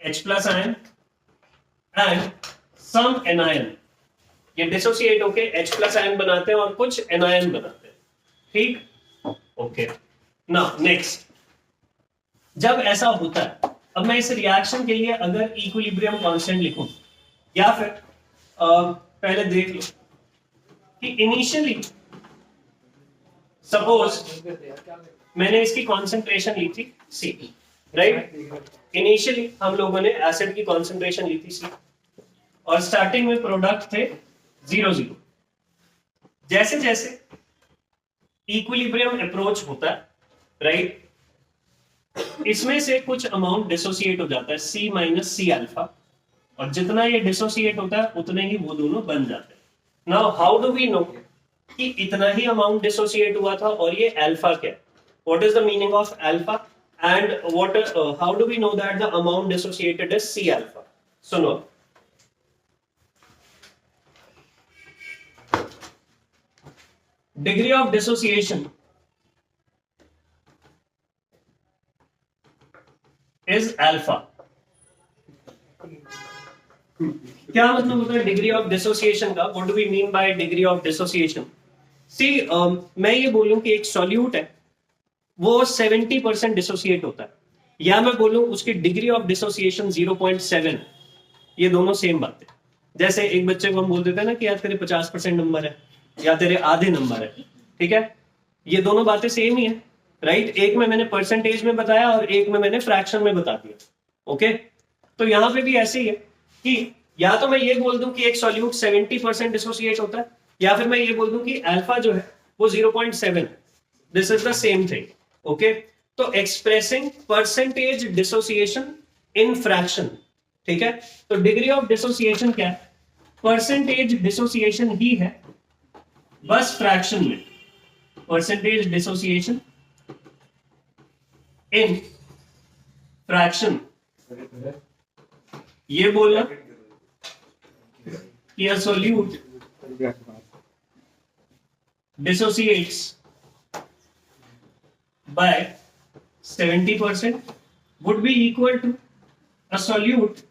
H plus ion and some anion. ये डिसोसिएट होके H plus ion बनाते हैं और कुछ एनायन बनाते हैं, ठीक, ओके। नाउ नेक्स्ट, जब ऐसा होता है, अब मैं इस रिएक्शन के लिए अगर इक्विलिब्रियम कांस्टेंट लिखूं या फिर पहले देख लो कि इनिशियली सपोज मैंने इसकी कॉन्सेंट्रेशन ली थी C, राइट। इनिशियली हम लोगों ने एसिड की कॉन्सेंट्रेशन ली थी C और स्टार्टिंग में प्रोडक्ट थे 0,0। जैसे जैसे इक्विलिब्रियम अप्रोच होता है, राइट, इसमें से कुछ अमाउंट डिसोसिएट हो जाता है C माइनस C अल्फा, और जितना ये डिसोसिएट होता है उतने ही वो दोनों बन जाते हैं। Now how do we know कि इतना ही अमाउंट डिसोसिएट हुआ था और ये अल्फा क्या है? What is the meaning of alpha and how do we know that the amount dissociated is C alpha? सुनो, degree of dissociation is alpha. क्या मतलब होता है डिग्री ऑफ डिसोसिएशन का? What do we mean by degree of dissociation? See, मैं ये बोलूं कि एक सॉल्यूट है वो 70% डिसोसिएट होता है, या मैं बोलूं उसकी डिग्री ऑफ डिसोसिएशन 0.7, ये दोनों सेम बात है। जैसे एक बच्चे को हम बोल देते हैं ना कि यार तेरे 50% नंबर है या तेरे आधे नंबर है, ठीक है, ये दोनों बातें सेम ही है, राइट। एक में मैंने परसेंटेज में बताया और एक में मैंने फ्रैक्शन में बता दिया, ओके। तो यहाँ पे भी ऐसे ही है कि या तो मैं ये बोल दूं कि एक सॉल्यूट 70% डिसोसिएट होता है, या फिर मैं ये बोल दूं कि अल्फा जो है वो 0.7, this is the same thing, okay. तो expressing percentage dissociation in fraction, ठीक है। तो डिग्री ऑफ डिसोसिएशन क्या है? परसेंटेज डिसोसिएशन ही है, बस फ्रैक्शन में। परसेंटेज डिसोसिएशन इन फ्रैक्शन, ये बोलना कि a solute dissociates by 70% would be equal to a solute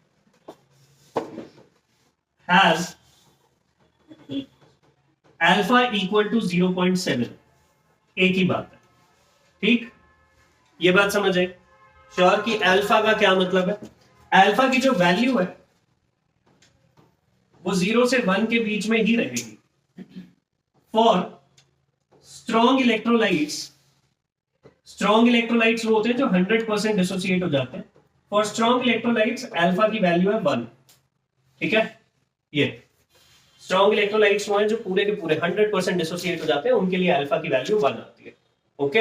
has alpha equal to 0.7। एक ही बात है, ठीक। ये बात समझ आए? श्योर कि अल्फा का क्या मतलब है? अल्फा की जो वैल्यू है वो 0 से 1 के बीच में ही रहेगी। फॉर स्ट्रॉन्ग इलेक्ट्रोलाइट्स वो होते हैं जो 100% डिसोसिएट हो जाते हैं। फॉर स्ट्रॉन्ग इलेक्ट्रोलाइट्स अल्फा की वैल्यू है 1। ठीक है, ये स्ट्रॉन्ग इलेक्ट्रोलाइट्स वो हैं जो पूरे के पूरे 100% डिसोसिएट हो जाते हैं, उनके लिए अल्फा की वैल्यू 1 आती है। ओके,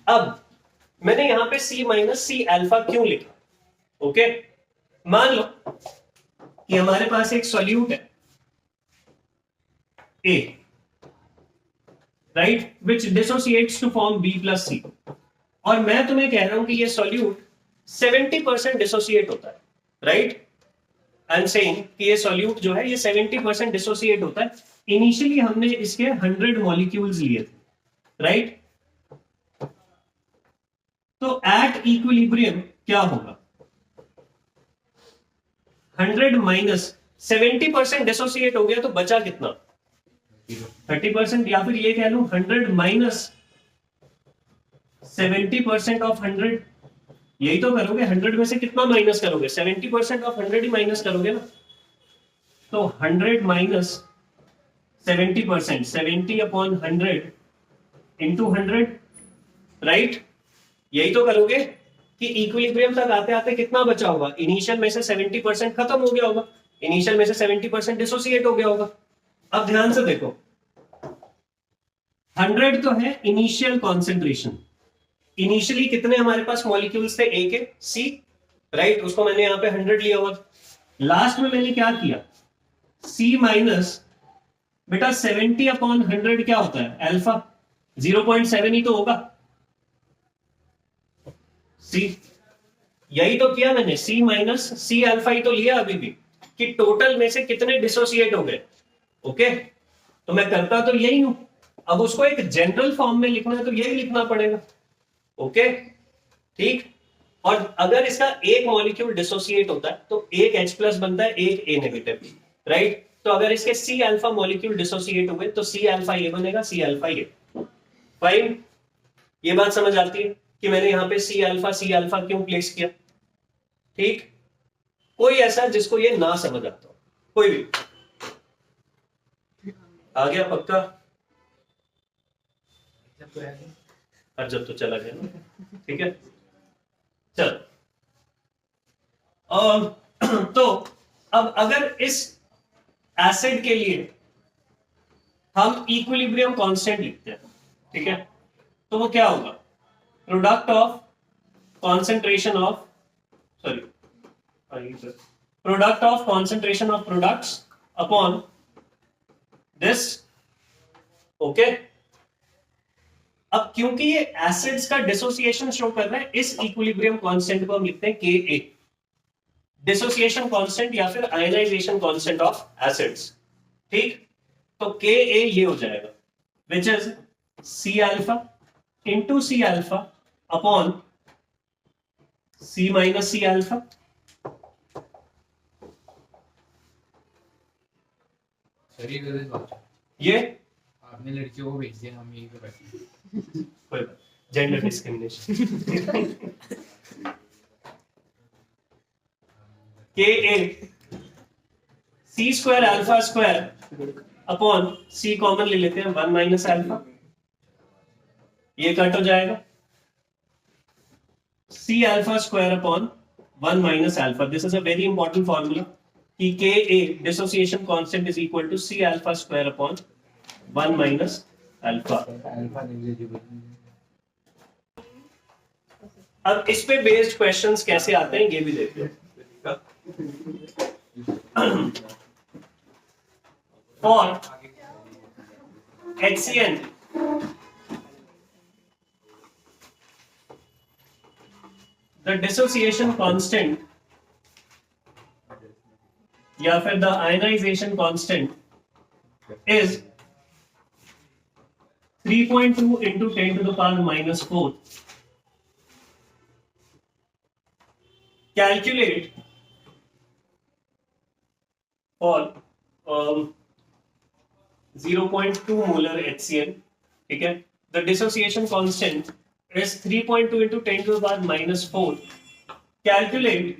अब मैंने यहां पे C माइनस सी अल्फा क्यों लिखा? ओके, मान लो कि हमारे पास एक सॉल्यूट है A, right, which dissociates to form B plus C, और मैं तुम्हें कह रहा हूं कि ये सॉल्यूट 70% डिसोसिएट होता है, राइट। आई एम सेइंग कि ये सॉल्यूट जो है ये 70% डिसोसिएट होता है। इनिशियली हमने इसके 100 मॉलिक्यूल्स लिए थे, राइट। तो एट इक्विलिब्रियम क्या होगा? 100 माइनस 70% डिसोसिएट हो गया तो बचा कितना? 30%, या फिर ये कह लूं 100 माइनस 70% ऑफ 100, यही तो करोगे। 100 में से कितना माइनस करोगे? 70% ऑफ 100 ही माइनस करोगे ना। तो 100 माइनस 70%, 70 अपॉन 100 इंटू 100, राइट, यही तो करोगे कि इक्विलिब्रियम तक आते आते कितना बचा होगा? इनिशियल में से 70% खत्म हो गया होगा, इनिशियल में से 70% डिसोसिएट हो गया होगा। अब ध्यान से देखो, 100 तो है इनिशियल कॉन्सेंट्रेशन। इनिशियली कितने हमारे पास मॉलिक्यूल्स थे? A के C, राइट, उसको मैंने यहां पे 100 लिया हुआ। लास्ट में मैंने क्या किया? C माइनस, बेटा 70 अपॉन 100 क्या होता है? अल्फा, 0.7 ही तो होगा। C, यही तो किया मैंने, C माइनस सी अल्फा ही तो लिया अभी भी, कि टोटल में से कितने डिसोसिएट हो गए। ओके, तो मैं करता तो यही हूं। अब उसको एक जनरल फॉर्म में लिखना है तो यही लिखना पड़ेगा। ओके, ठीक। और अगर इसका एक मॉलिक्यूल डिसोसिएट होता है तो एक H प्लस बनता है, एक A नेगेटिव, राइट। तो अगर इसके C अल्फा मॉलिक्यूल डिसोसिएट हुए तो C अल्फा ये बनेगा, C अल्फा ये। फाइन, ये बात समझ आती है कि मैंने यहां पे C अल्फा क्यों प्लेस किया? ठीक, कोई ऐसा जिसको ये ना समझ आता हो, कोई भी आ गया? पक्का? जब तो चला गया ना, ठीक है, चल। तो अब अगर इस एसिड के लिए हम इक्विलिब्रियम कांस्टेंट लिखते हैं, ठीक है, तो वो क्या होगा? Product of concentration of products upon this. Okay, अब क्योंकि ये एसिड्स का डिसोसिएशन शो कर रहा है, इस इक्विलिब्रियम कांस्टेंट को हम लिखते हैं Ka, डिसोसिएशन कांस्टेंट या फिर आयनाइजेशन कांस्टेंट ऑफ एसिड्स। ठीक, तो Ka ये हो जाएगा, which is C alpha into C alpha upon C minus C alpha. ये आपने लड़कियों को भेज दिया, हम यही तो बैठे। कोई बात, gender discrimination. Ka C square alpha square upon C common ले लेते हैं, 1 माइनस अल्फा, ये कट हो जाएगा। C alpha square upon 1 minus alpha. This is a very important formula कि Ka dissociation constant is equal to C alpha square upon 1 minus alpha. अब इस पे बेस्ड क्वेश्चंस कैसे आते हैं ये भी देखते हैं। For HCN the dissociation constant या फिर the ionisation constant is 3.2 into 10 to the power minus 4. Calculate for 0.2 molar HCN. ठीक है, the dissociation constant is 3.2 into 10 to the power minus 4. Calculate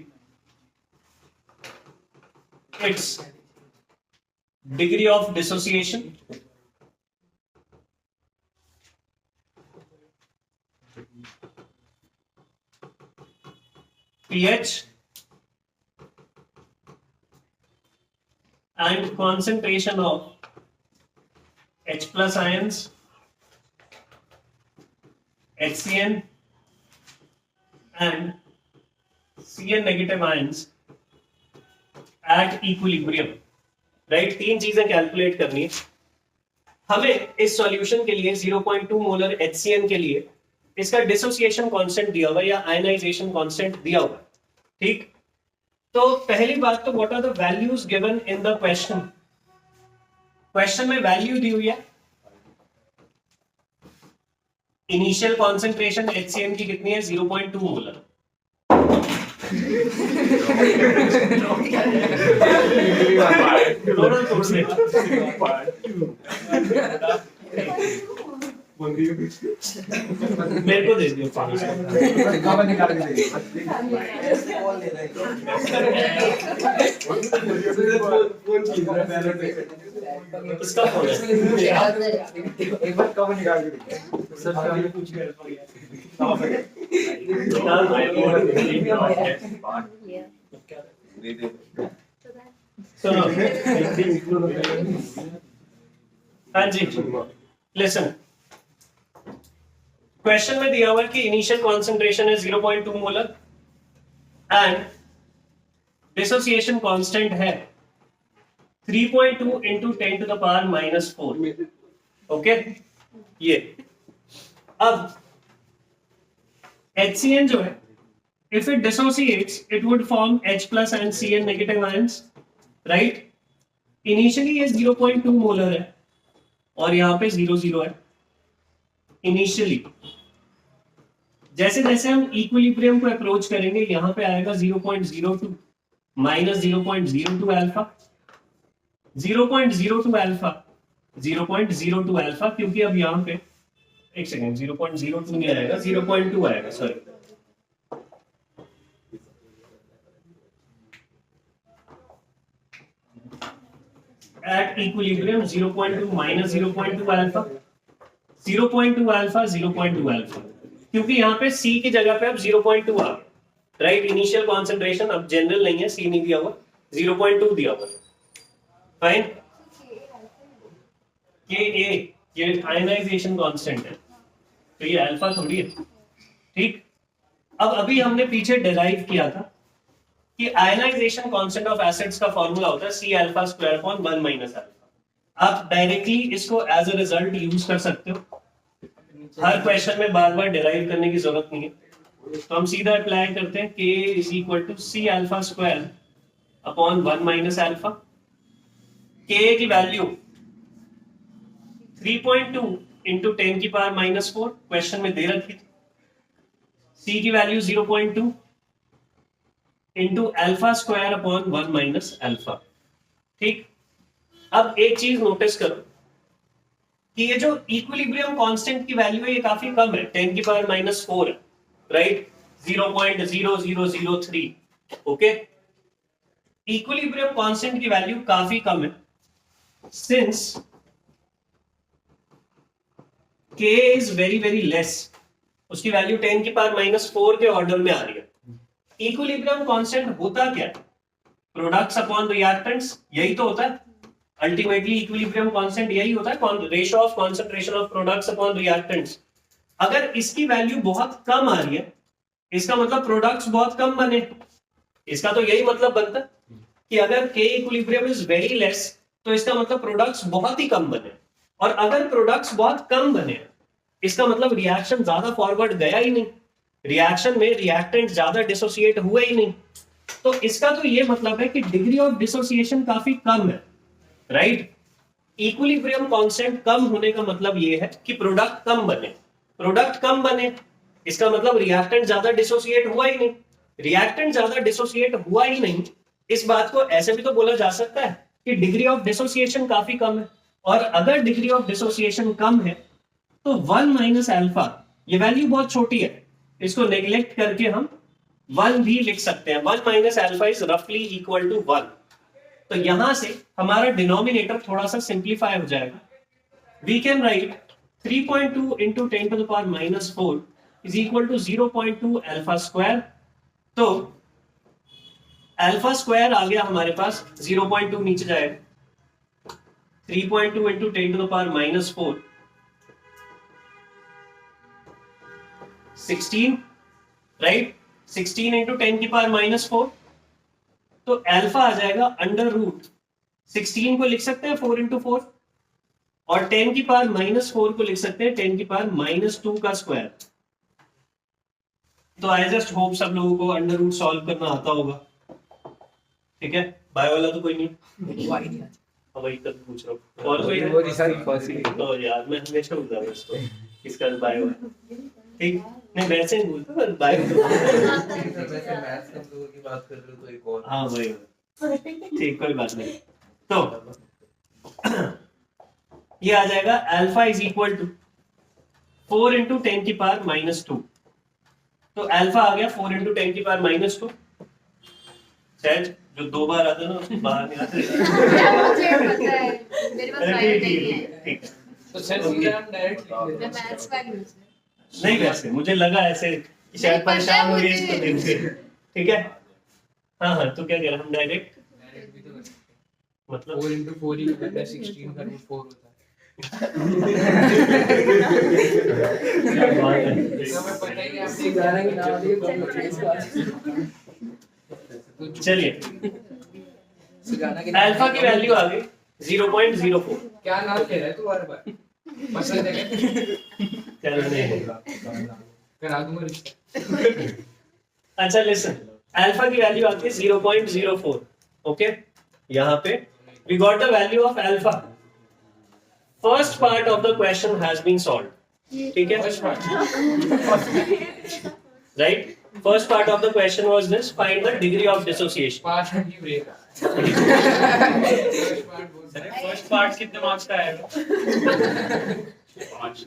its degree of dissociation pH and concentration of H plus ions, HCN and Cn negative ions at equilibrium. Right, तीन चीजें calculate करनी है हमें इस solution के लिए 0.2 molar HCN के लिए इसका डिसोसिएशन कांस्टेंट दिया हुआ या आयनाइजेशन कांस्टेंट दिया हुआ, ठीक। तो पहली बात तो what are the values given in the question. Question में वैल्यू दी हुई है, इनिशियल कॉन्सेंट्रेशन HCN की कितनी है 0.2 मोलर। मेरे को दे दियो इसका फोन है। एक बार कवर निकाल के सर कुछ हाँ जी, लिसन, क्वेश्चन में दिया हुआ है कि इनिशियल कॉन्सेंट्रेशन है 0.2 मोलर एंड डिसोसिएशन कांस्टेंट है 3.2 into 10 to the power minus 4। Okay, ये अब HCN जो है, if it dissociates it would form H plus and Cn negative ions, right? Initially ये 0.2 मोलर है और यहाँ पे 0.0 है इनिशियली। जैसे जैसे हम इक्विलिब्रियम को अप्रोच करेंगे यहाँ पे आएगा 0.02 माइनस 0.02 अल्फा, 0.02 अल्फा, 0.02 अल्फा, क्योंकि अब यहाँ पे एक सेकेंड 0.02 नहीं आएगा 0.2 आएगा, sorry. At equilibrium 0.2 minus 0.2 alpha, 0.2 alpha, 0.2 alpha, क्योंकि यहाँ पे C की जगह पे अब 0.2 आ गया, राइट। इनिशियल कॉन्सेंट्रेशन अब जनरल नहीं है, C नहीं दिया हुआ, 0.2 दिया हुआ, फाइन। ये आयनाइजेशन कांस्टेंट है, तो ये अल्फा थोड़ी है, ठीक। अब अभी हमने पीछे डिराइव किया था कि आयनाइजेशन कांस्टेंट ऑफ एसिड्स का फॉर्मूला होता है C alpha square upon 1 minus alpha. आप डायरेक्टली इसको एज अ रिजल्ट यूज कर सकते हो, हर क्वेश्चन में बार बार डिराइव करने की जरूरत नहीं है। तो हम सीधा अप्लाई करते हैं K is equal to C alpha square upon 1 minus alpha. K की वैल्यू 3.2 इंटू 10 की पावर माइनस 4 क्वेश्चन में दे रखी थी। C की value 0.2 into alpha square upon 1 minus alpha, ठीक। अब एक चीज नोटिस करो कि ये जो इक्विलिब्रियम कांस्टेंट की वैल्यू है ये काफी कम है, 10 की पावर माइनस 4 है, राइट, 0.0003। ओके, इक्विलिब्रियम कांस्टेंट की वैल्यू काफी कम है since K is very very less, उसकी वैल्यू 10 की पावर माइनस 4 के ऑर्डर में आ रही है। इक्विलिब्रियम कांस्टेंट होता क्या है? प्रोडक्ट्स अपॉन रिएक्टेंट्स, यही तो होता है अल्टीमेटली। इक्विलिब्रियम कांस्टेंट यही होता है, ratio of concentration of products upon reactants. अगर इसकी वैल्यू बहुत कम आ रही है, इसका मतलब प्रोडक्ट्स बहुत कम बने, इसका तो यही मतलब बनता है कि अगर K equilibrium is very less तो इसका मतलब प्रोडक्ट्स बहुत ही कम बने, और अगर प्रोडक्ट्स बहुत कम बने इसका मतलब रिएक्शन ज्यादा फॉरवर्ड गया ही नहीं, रिएक्शन में रिएक्टेंट ज्यादा डिसोसिएट हुए ही नहीं। तो इसका तो ये मतलब है कि डिग्री ऑफ डिसोसिएशन काफी कम है, राइट। इक्विलिब्रियम कांस्टेंट कम होने का मतलब ये है कि प्रोडक्ट कम बने, प्रोडक्ट कम बने इसका मतलब रिएक्टेंट ज्यादा डिसोसिएट हुआ ही नहीं, रिएक्टेंट ज्यादा डिसोसिएट हुआ ही नहीं। इस बात को ऐसे भी तो बोला जा सकता है कि डिग्री ऑफ डिसोसिएशन काफी कम है, और अगर डिग्री ऑफ डिसोसिएशन कम है तो 1 माइनस अल्फा, ये वैल्यू बहुत छोटी है, इसको नेग्लेक्ट करके हम 1 भी लिख सकते हैं। 1 माइनस अल्फा इज रफली इक्वल टू 1, तो यहां से हमारा डिनोमिनेटर थोड़ा सा सिंप्लीफाई हो जाएगा. We can write 3.2 into 10 to the power minus 4 is equal to 0.2 alpha square. तो अल्फा स्क्वायर आ गया हमारे पास 0.2 नीचे जाएगा. 3.2 into 10 to the power minus 4 16, right. 16 into 10 की पावर minus 4. तो अल्फा आ जाएगा अंडर रूट 16 को लिख सकते हैं 4 into 4 और 10 की पावर minus 4 को लिख सकते हैं 10 की पावर minus 2 का स्क्वायर. तो आई जस्ट होप सब लोगों को अंडर रूट सॉल्व करना आता होगा. ठीक है, बायो वाला तो कोई नहीं. वाई नहीं आता। वही तक पूछ रहा हूँ. और कोई वो रिसर्च फर्स्ट तो यार मैं हमेशा भूलता हूँ इसको. इसका बायो है. ठीक नहीं, वैसे नहीं भूलता पर बायो वैसे मैथ्स के लोगों की बात कर रहे हो तो एक और. हाँ वही. ठीक, कोई बात नहीं. तो ये आ जाएगा alpha is equal to 4 into 10 की पावर minus 2. तो अल्फा आ गया 4 into 10 की पावर minus 2. शायद जो 2 बार आता है ना उसको बाहर नहीं आते. मुझे पता है, मेरे पास बायो नहीं है. ठीक. तो सर सीधा हम डायरेक्ट मैं मैथ्स का यूज नहीं, वैसे मुझे लगा ऐसे कि शायद नहीं, पता परेशान हो गए मुझे. इसको देख के. ठीक है. हाँ तो क्या कह रहा हम डायरेक्ट डायरेक्ट भी तो करते हैं. मतलब 4 into 4 ही करते हैं, 16 का रूट 4 होता है. क्या बात है. तो हमें पता ही है आपने गाना की नाम दिए कौन सा इसका तो चलिए गाना की अल्फा की वैल्यू आ गई 0.04. क्या नाम ले रहा है तू बार बार? पसंद है क्या? करा दूंगा रिश्ता. अच्छा लिसन, अल्फा की वैल्यू आती है 0.04. ओके, यहाँ पे we got the value of alpha. First part of the question has been solved. ठीक है, first part right? First part of the question was this: find the degree of dissociation. 5 minute की break. First part बहुत सारे. First part कितने marks का आएगा? 5.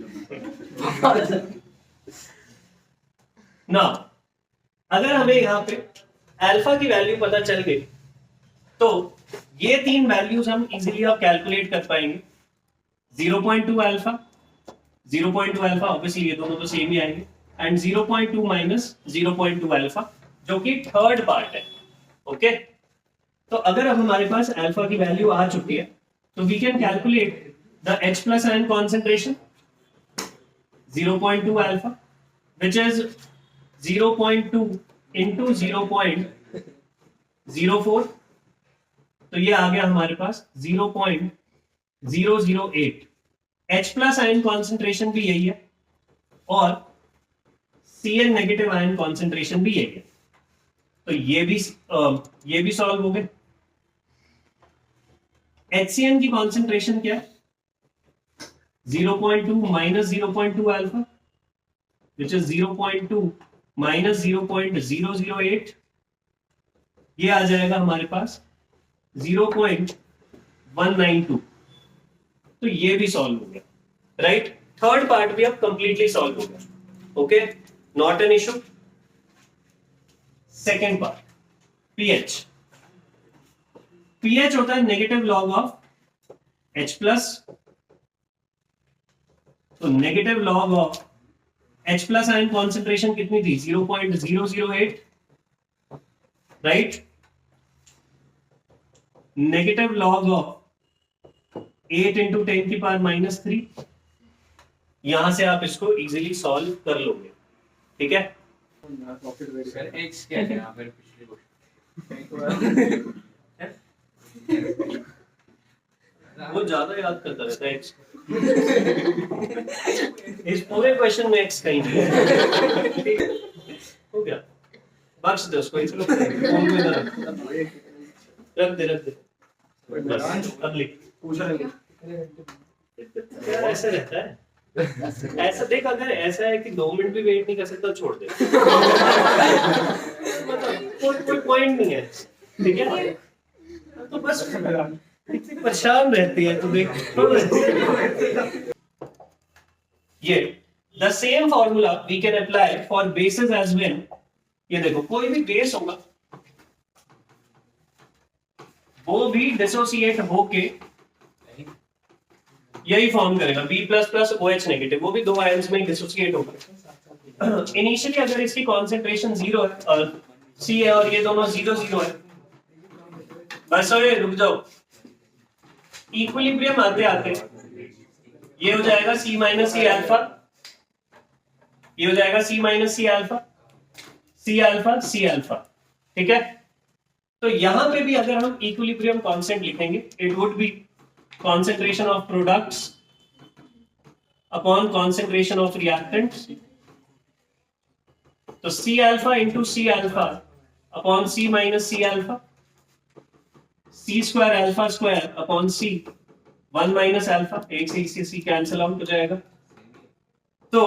ना अगर हमें यहाँ पे अल्फा की वैल्यू पता चल गई तो ये 3 वैल्यूज हम इजीली अब कैलकुलेट कर पाएंगे. 0.2 अल्फा, 0.2 अल्फा, ऑब्वियसली ये दोनों तो सेम ही आएंगे, एंड 0.2 माइनस 0.2 अल्फा जो कि थर्ड पार्ट है. ओके, तो अगर अब हमारे पास अल्फा की वैल्यू आ चुकी है तो we can calculate the H plus ion concentration 0.2 alpha, which is 0.2 into 0.04. तो ये आ गया हमारे पास 0.008. H plus ion concentration भी यही है और Cl नेगेटिव आयन कॉन्सेंट्रेशन भी यही है. तो ये भी सॉल्व हो गए. HCN की कॉन्सेंट्रेशन क्या है? 0.2 minus 0.2 alpha, which is 0.2 minus 0.008. ये आ जाएगा हमारे पास 0.192. तो ये भी सॉल्व हो गया, राइट. थर्ड पार्ट भी अब कंप्लीटली सॉल्व हो गया. Okay, not an issue. Second part, pH. pH होता है negative log of H plus. तो negative log of H plus ion concentration कितनी थी? 0.008, right. Negative log of 8 into 10 की पावर -3. यहां से आप इसको इजीली सॉल्व कर लोगे. ठीक है, सर एक्स क्या है यहाँ पर पिछले वो ज्यादा याद करता रहता है X. इस पूरे क्वेश्चन में X कहीं नहीं है. हो गया, बख्श दे उसको. इसको फोन में ना रख दे. बस अब लिख. यार ऐसा रहता है. ऐसा देख, अगर ऐसा है कि 2 मिनट भी वेट नहीं कर सकता छोड़ दे. मतलब कोई पॉइंट नहीं है. ठीक है, तो बस परेशान रहती है. तो देख ये the same formula we can apply for bases as well. ये देखो, कोई भी बेस होगा वो भी डिसोसिएट होके यही फॉर्म करेगा B plus plus OH negative, वो भी दो आयंस में डिसोसिएट होगा। इनिशियली अगर इसकी कॉन्सेंट्रेशन 0 है और C है और ये दोनों 0 0 है, बस ओए रुक जाओ, इक्विलिब्रियम आते आते ये हो जाएगा C माइनस C अल्फा, ये हो जाएगा C minus C alpha, C alpha C alpha, ठीक है। तो यहां पे भी अगर हम इक्विलिब्रियम कांस्टेंट लिखेंगे, it would be concentration of products upon concentration of reactants, तो C alpha into C alpha upon C minus C alpha, C square alpha square upon C 1 minus alpha, एक से C कैंसिल आउट हो जाएगा। तो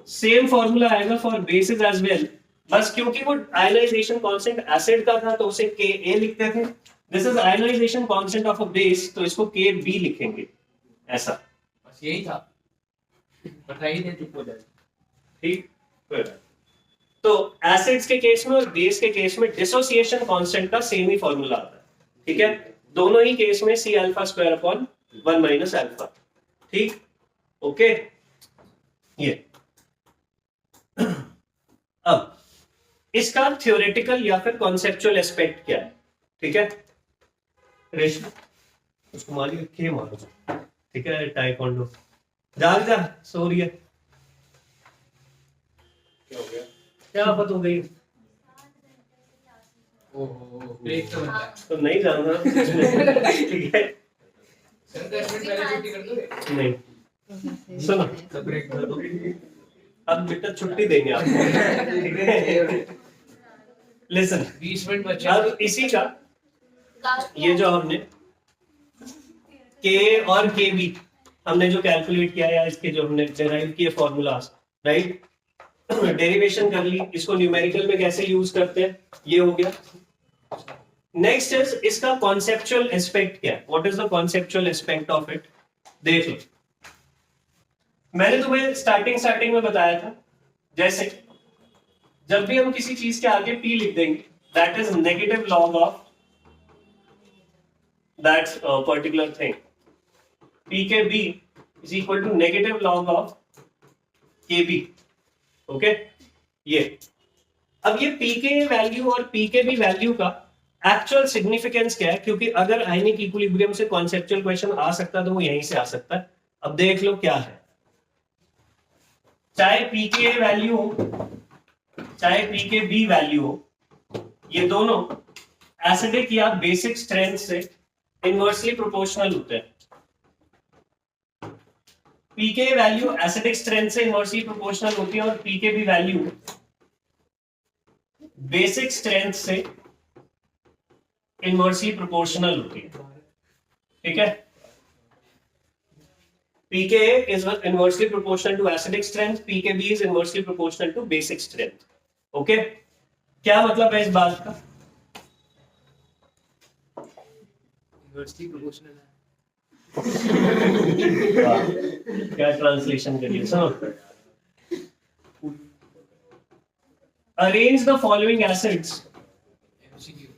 same formula आएगा for bases as well, बस क्योंकि वो आयनाइजेशन कांस्टेंट एसिड का था तो उसे Ka लिखते थे, this is ionisation constant of a base तो इसको Kb लिखेंगे, ऐसा। बस यही था, बताइए नहीं ठीक हो जाएगा। ठीक, तो एसिड्स के केस में और बेस के केस में डिसोसिएशन कांस्टेंट का सेम ही फॉर्मूला आता है, ठीक है। दोनों ही केस में C alpha square upon 1 minus alpha, ठीक, ओके। ये अब इसका थ्योरेटिकल या फिर कॉन्सेप्चुअल एस्पेक्ट क्या है, ठीक है। रेशमा उसको मारिए, के मारो, ठीक है। टाइकोंडो जाग जा, सो रही है, क्या हो गया? क्या आफत हो गई? ओहो, ब्रेक तो बनता है। तो नहीं जानना ठीक है, सर 10 मिनट पहले छुट्टी कर दोगे? नहीं सुनो, तो ब्रेक कर दो। अब बेटा छुट्टी देंगे आपको, ठीक है। लिसन, 20 मिनट बचे। अब इसी का ये जो हमने K और Kb हमने जो कैलकुलेट किया या इसके जो हमने डेराइव किए फॉर्मूलास, राइट, डेरिवेशन कर ली, इसको न्यूमेरिकल में कैसे यूज करते हैं ये हो गया। नेक्स्ट इज इसका कॉन्सेप्चुअल एस्पेक्ट क्या है, what is the conceptual aspect of it. देख लो, मैंने तुम्हें स्टार्टिंग में बताया था, जैसे जब भी हम किसी चीज के आगे P लिख देंगे, that is negative log of that particular thing, pKb is equal to negative log of Kb, okay। ये अब ये pK वैल्यू और pKb वैल्यू का एक्चुअल सिग्निफिकेंस क्या है, क्योंकि अगर आयनिक इक्विलिब्रियम से कॉन्सेप्चुअल क्वेश्चन आ सकता तो वो यहीं से आ सकता है। अब देख लो क्या है, चाहे pK वैल्यू हो चाहे pKb वैल्यू हो, ये दोनों एसिडिक या बेसिक स्ट्रेंथ से इनवर्सली प्रोपोर्शनल होते हैं। पीके वैल्यू एसिडिक स्ट्रेंथ से इनवर्सली प्रोपोर्शनल होती है और पीकेबी वैल्यू बेसिक स्ट्रेंथ से इनवर्सली प्रोपोर्शनल होती है, ठीक है। pKa is inversely proportional to acidic strength, pKb is inversely proportional to basic strength, okay. क्या मतलब है इस बात का? यूनिवर्सिटी प्रोपोर्शनल है। क्या ट्रांसलेशन करिए, सुनो। Arrange the following acids MCQ.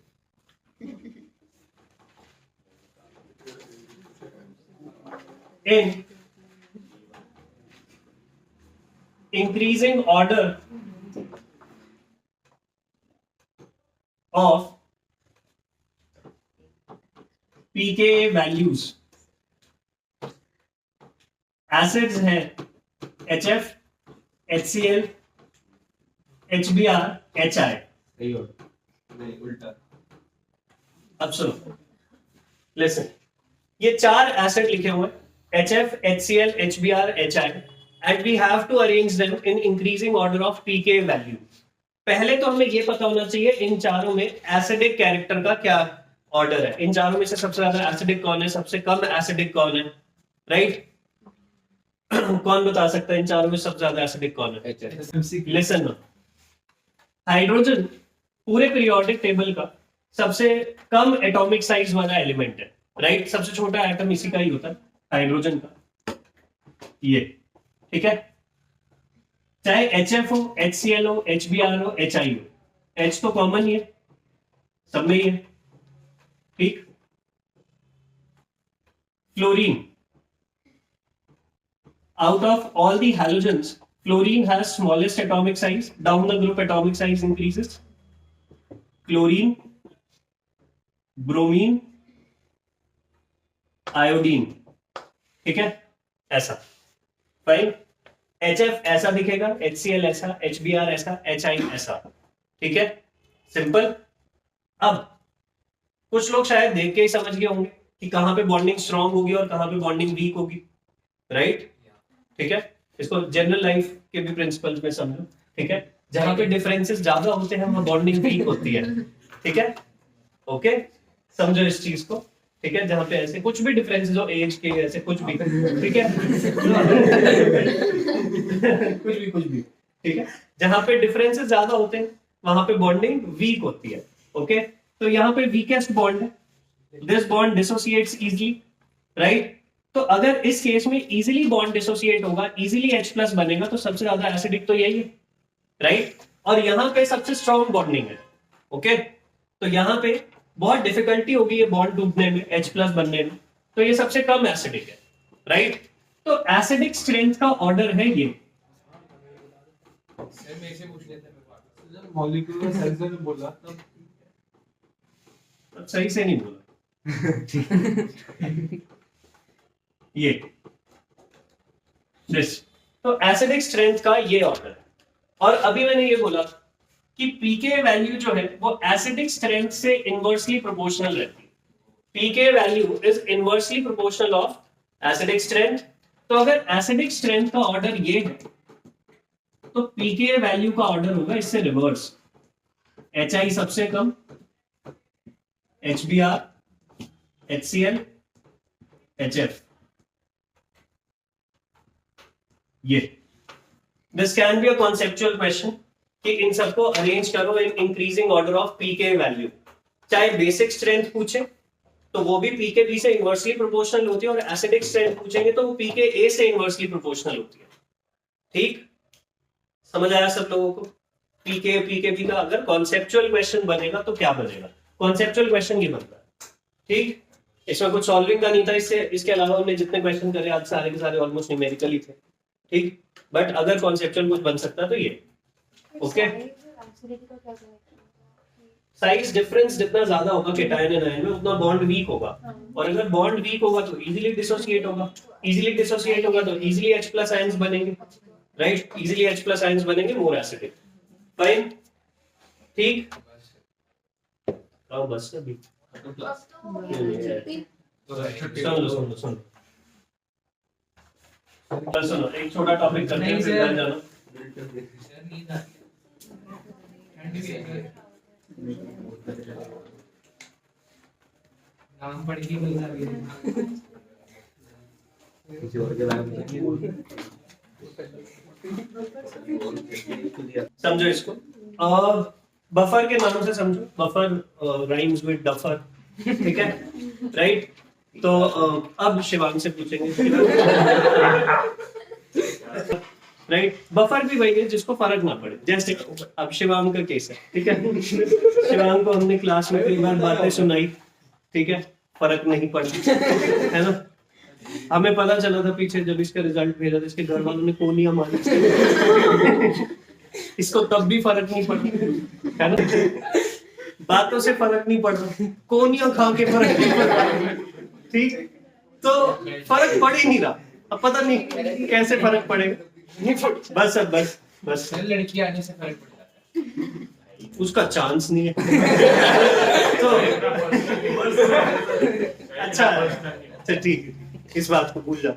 in increasing order of pKa values। Acids हैं HF, HCl, HBr, HI। सही हो नहीं उल्टा। अब सुनो, लिसन, ये चार एसिड लिखे हुए हैं HF, HCl, HBr, HI, and we have to arrange them in increasing order of pKa value। पहले तो हमें ये पता होना चाहिए इन चारों में एसिडिक कैरेक्टर का क्या ऑर्डर है, इन चारों में से सबसे ज्यादा एसिडिक कौन है, सबसे कम एसिडिक कौन है, राइट। कौन बता सकता है इन चारों में सबसे ज्यादा एसिडिक कौन है? लिसन, हाइड्रोजन पूरे पीरियोडिक टेबल का सबसे कम एटॉमिक साइज वाला एलिमेंट है, राइट। सबसे छोटा एटम इसी का ही होता है, हाइड्रोजन का, ये, ठीक है। चाहे HF हो, HCl हो, HBr हो, HI हो, H तो कॉमन ही है, सब में ही है, ठीक। Fluorine, out of all the halogens, fluorine has smallest atomic size. Down the group atomic size increases. Chlorine, bromine, iodine. ठीक है, ऐसा फाइन। HF ऐसा दिखेगा, HCl ऐसा, HBr ऐसा, HI ऐसा। ठीक है, सिंपल। अब कुछ लोग शायद देख के ही समझ गए होंगे कि कहां पे बॉन्डिंग स्ट्रांग होगी और कहां पे बॉन्डिंग वीक होगी, राइट? ठीक है, इसको जनरल लाइफ के भी प्रिंसिपल्स में समझो। ठीक है, जहां पे डिफरेंसेस ज्यादा होते हैं वहां बॉन्डिंग वीक होती है। ठीक है, ओके, समझो इस चीज को। ठीक है, जहां पे ऐसे कुछ भी डिफरेंसेस हो, एज के ऐसे कुछ भी, ठीक है कुछ भी, ठीक है, जहां पे डिफरेंसेस ज्यादा होते हैं वहां पे बॉन्डिंग वीक होती है। ओके, तो यहाँ पे वीकेस्ट बॉन्ड है, this bond dissociates easily, right? तो अगर इस केस में इजीली बॉन्ड डिसोसिएट होगा, इजीली H+ बनेगा, तो सबसे ज्यादा एसिडिक तो यही है, राइट? और यहाँ पे सबसे स्ट्रॉन्ग बॉन्डिंग है। ओके, तो यहाँ पे बहुत डिफिकल्टी होगी ये बॉन्ड टूटने में, H+ बनने में, तो ये सबसे कम एसिडिक है, राइट? तो एसिडिक स्ट्रेंथ का ऑर्डर है ये। सर मेरे से पूछ लेते हैं मॉलिक्यूलर साइज में बोला तब सही से नहीं बोला ये दिस, तो एसिडिक स्ट्रेंथ का ये ऑर्डर है। और अभी मैंने ये बोला कि पीके वैल्यू जो है वो एसिडिक स्ट्रेंथ से इनवर्सली प्रोपोर्शनल रहती है। PK value is inversely proportional of acidic strength. तो अगर एसिडिक स्ट्रेंथ का ऑर्डर ये है तो पीके वैल्यू का ऑर्डर होगा इससे रिवर्स। HI सबसे कम, HBr, HCl, HF, ये। This can be a conceptual question कि इन सबको अरेंज करो in increasing order of P K value. चाहे बेसिक स्ट्रेंथ पूछे तो वो भी पीके बी से इनवर्सली प्रोपोर्शनल होती है, और एसिडिक स्ट्रेंथ पूछेंगे तो वो पीके ए से इनवर्सली प्रोपोर्शनल होती है। ठीक, समझ आया सब लोगों को? पीके बी का अगर कॉन्सेप्चुअल क्वेश्चन बनेगा तो क्या बनेगा? कॉन्सेप्चुअल क्वेश्चन ये बनता है। ठीक, इसमें कुछ सॉल्विंग का नहीं था, इसके अलावा हमने जितने क्वेश्चन करे आज सारे के सारे ऑलमोस्ट न्यूमेरिकल ही थे। ठीक, बट अगर कॉन्सेप्चुअल कुछ बन सकता तो ये। ओके, साइज डिफरेंस जितना ज्यादा होगा केटायन एंड आयन में उतना बॉन्ड वीक होगा, और अगर बॉन्ड वीक होगा तो इजीली डिसोसिएट होगा, इजीली डिसोसिएट होगा तो इजीली H+ आयंस बनेंगे, राइट? इजीली H+ आयंस बनेंगे, मोर एसिडिक। फाइन, ठीक। अब बस अभी सुनो एक छोटा टॉपिक करते हैं, फिर घर जाना। सर नींद आ रही है, ठंड भी है, नाम पढ़ेगी नींद आ रही है। समझो इसको, बफर के नाम से समझो। बफर राइम्स विद डफर, ठीक है, राइट? तो अब शिवांग से पूछेंगे, राइट? बफर भी वही है जिसको फर्क ना पड़े, जैसे अब शिवांग का केस है, ठीक है? शिवांग को हमने क्लास में कई बार बातें सुनाई, ठीक है, फर्क नहीं पड़ा, है ना? हमें पता चला था पीछे जब इसका रिजल्ट भेजा था, इसके घर वालों ने कोनिया मारी, इसको तब भी फर्क नहीं पड़ा, है ना? बातों से फर्क नहीं पड़ रहा, कोनिया खा के फर्क नहीं पड़ रहा, ठीक? तो फर्क पड़ ही नहीं रहा, अब पता नहीं कैसे फर्क पड़ेगा। बस अब बस सर लड़की आने से फर्क पड़ जाता है, उसका चांस नहीं है। तो अच्छा ठीक है, इस बात को भूल जाओ।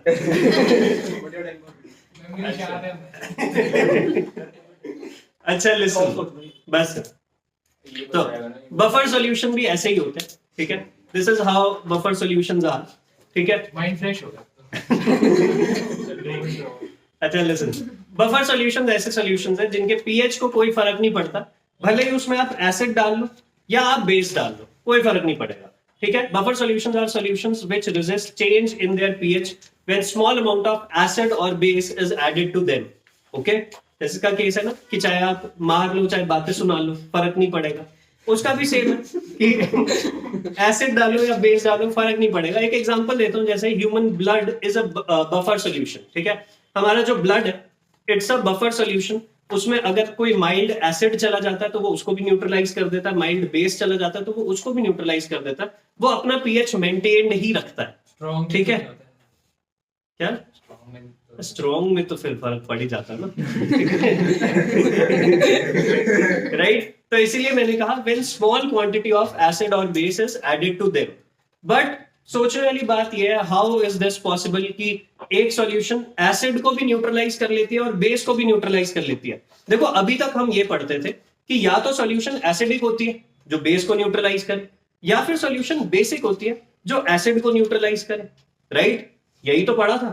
मेमोरी याद है। अच्छा लिसन, बस तो बफर सॉल्यूशन भी ऐसे ही होते हैं, ठीक है? This is how buffer solutions are, ठीक है? माइंड फ्रेश होगा। अच्छा लिसन, बफर सॉल्यूशंस ऐसे सॉल्यूशंस हैं जिनके पीएच को कोई फर्क नहीं पड़ता, भले ही उसमें आप एसिड डाल लो या आप बेस डाल लो, कोई फर्क नहीं पड़ेगा, ठीक है? Buffer solutions are solutions which resist change in their pH when small amount of acid और base is added to them. Okay, जैसे का केस है ना कि चाहे आप मार लो चाहे बातें सुना लो, फर्क नहीं पड़ेगा। उसका भी सेम है कि एसिड डालो या बेस डालो फर्क नहीं पड़ेगा। एक एग्जांपल देता हूं, जैसे human blood is a buffer solution, ठीक है। हमारा जो ब्लड है इट्स अ बफर सॉल्यूशन। उसमें अगर कोई माइल्ड एसिड चला जाता है तो वो उसको भी न्यूट्रलाइज कर देता है, माइल्ड बेस चला जाता है तो वो उसको भी न्यूट्रलाइज कर देता है। वो अपना पीएच मेंटेन्ड ही रखता है, स्ट्रॉन्ग ठीक है। क्या स्ट्रॉन्ग में स्ट्रॉन्ग में तो फिर फर्क पड़ ही जाता है ना, राइट। तो इसीलिए मैंने कहा when small quantity of acid और base is added to them. But सोचने वाली बात यह है, हाउ इज दिस पॉसिबल कि एक सॉल्यूशन एसिड को भी न्यूट्रलाइज कर लेती है और बेस को भी न्यूट्रलाइज कर लेती है। देखो अभी तक हम ये पढ़ते थे कि या तो सॉल्यूशन एसिडिक होती है जो बेस को न्यूट्रलाइज करे, या फिर सॉल्यूशन बेसिक होती है जो एसिड को न्यूट्रलाइज करे, राइट। यही तो पढ़ा था।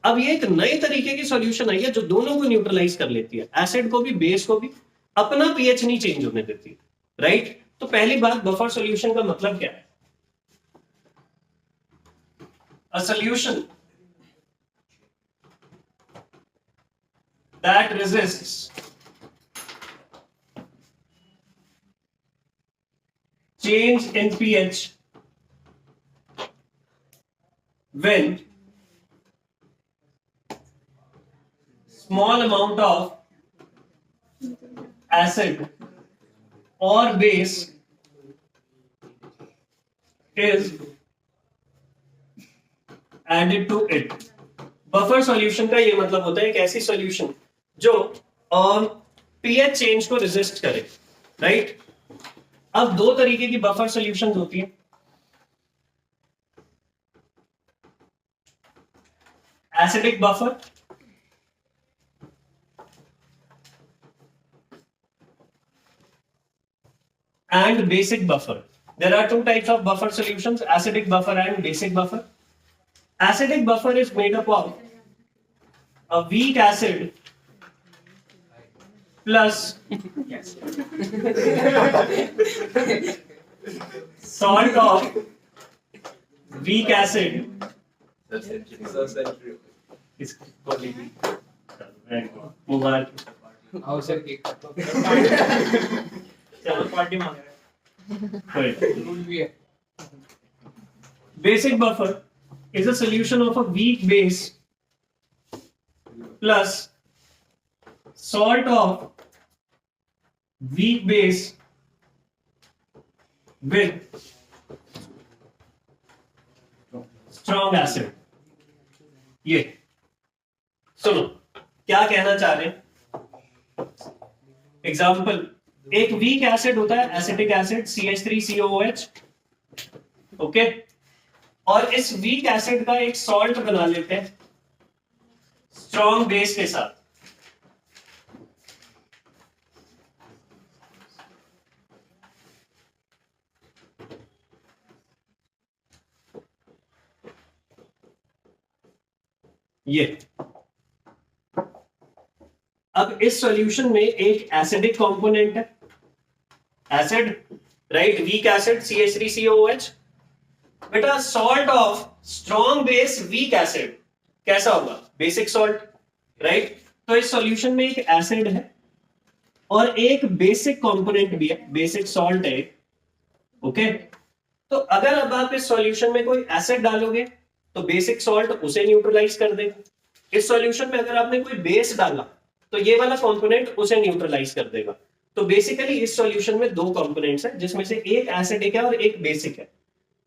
अब ये एक नए तरीके की सॉल्यूशन आई है जो दोनों को न्यूट्रलाइज कर लेती है, एसिड को भी बेस को भी, अपना पीएच नहीं चेंज होने देती, राइट। तो पहली बात, बफर सॉल्यूशन का मतलब क्या है? A solution that resists change in pH when small amount of acid or base is added to it। Buffer solution का ये मतलब होता है एक ऐसी सॉल्यूशन जो पीएच चेंज को रेजिस्ट करे, राइट। अब दो तरीके की बफर सॉल्यूशंस होती हैं, acidic buffer and basic buffer। There are two types of buffer solutions, acidic buffer and basic buffer। Acidic buffer is made up of a weak acid plus salt of weak acid मुबारक। आओ sir cake चलो party मांग रहे rule भी है। Basic buffer is a solution of a weak base plus salt of weak base with strong acid। ये सुनो क्या कहना चाह रहे हैं। एग्जाम्पल, एक वीक एसिड होता है एसिटिक एसिड CH3COOH, ओके। और इस वीक एसिड का एक सॉल्ट बना लेते हैं स्ट्रॉन्ग बेस के साथ। ये अब इस सॉल्यूशन में एक एसिडिक कंपोनेंट है, acid, right, weak acid CH3COOH। बेटा salt of strong base weak acid कैसा होगा? Basic salt, right. तो इस सॉल्यूशन में एक एसिड है और एक बेसिक कंपोनेंट भी है, बेसिक सॉल्ट है, ओके। तो अगर अब आप इस सॉल्यूशन में कोई एसिड डालोगे तो बेसिक सॉल्ट उसे न्यूट्रलाइज कर देगा। इस सॉल्यूशन में अगर आपने कोई बेस डाला तो ये वाला कंपोनेंट उसे न्यूट्रलाइज कर देगा। तो बेसिकली इस सॉल्यूशन में दो कंपोनेंट्स हैं जिसमें से एक एसिडिक है और एक बेसिक है।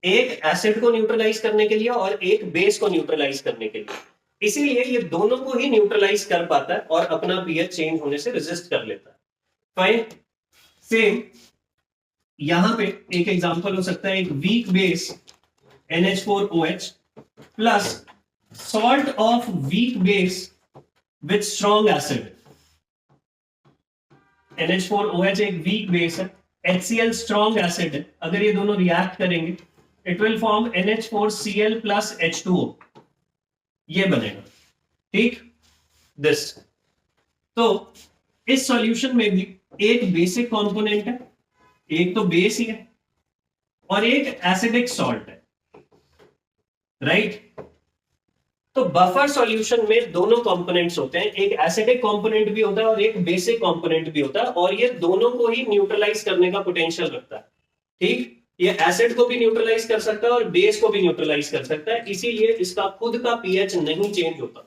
एक एसिड को न्यूट्रलाइज करने के लिए और एक बेस को न्यूट्रलाइज करने के लिए। इसीलिए ये दोनों को ही न्यूट्रलाइज कर पाता है और अपना पीएच चेंज होने से रेजिस्ट कर लेता है। फाइन। सेम यहां पे एक एग्जांपल हो सकता है, एक weak base NH4OH plus salt of weak base with strong acid. NH4OH एक वीक बेस है, HCl स्ट्रॉन्ग एसिड है। अगर ये दोनों रिएक्ट करेंगे it will form NH4Cl plus H2O, ये बनेगा, ठीक। दिस। तो इस सॉल्यूशन में भी एक बेसिक कंपोनेंट है, एक तो बेस ही है और एक एसिडिक सॉल्ट है, राइट। तो बफर सॉल्यूशन में दोनों कंपोनेंट्स होते हैं, एक एसिडिक कंपोनेंट भी होता है और एक बेसिक कंपोनेंट भी होता है, और ये दोनों को ही न्यूट्रलाइज करने का पोटेंशियल रखता है। ठीक, ये एसिड को भी न्यूट्रलाइज कर सकता है और बेस को भी न्यूट्रलाइज कर सकता है, इसीलिए इसका खुद का पीएच नहीं चेंज होता।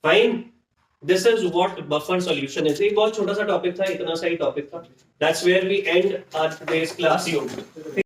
Fine, this is what buffer solution is. एक बहुत छोटा सा टॉपिक था, इतना सा ही टॉपिक था। That's where we end our today's class.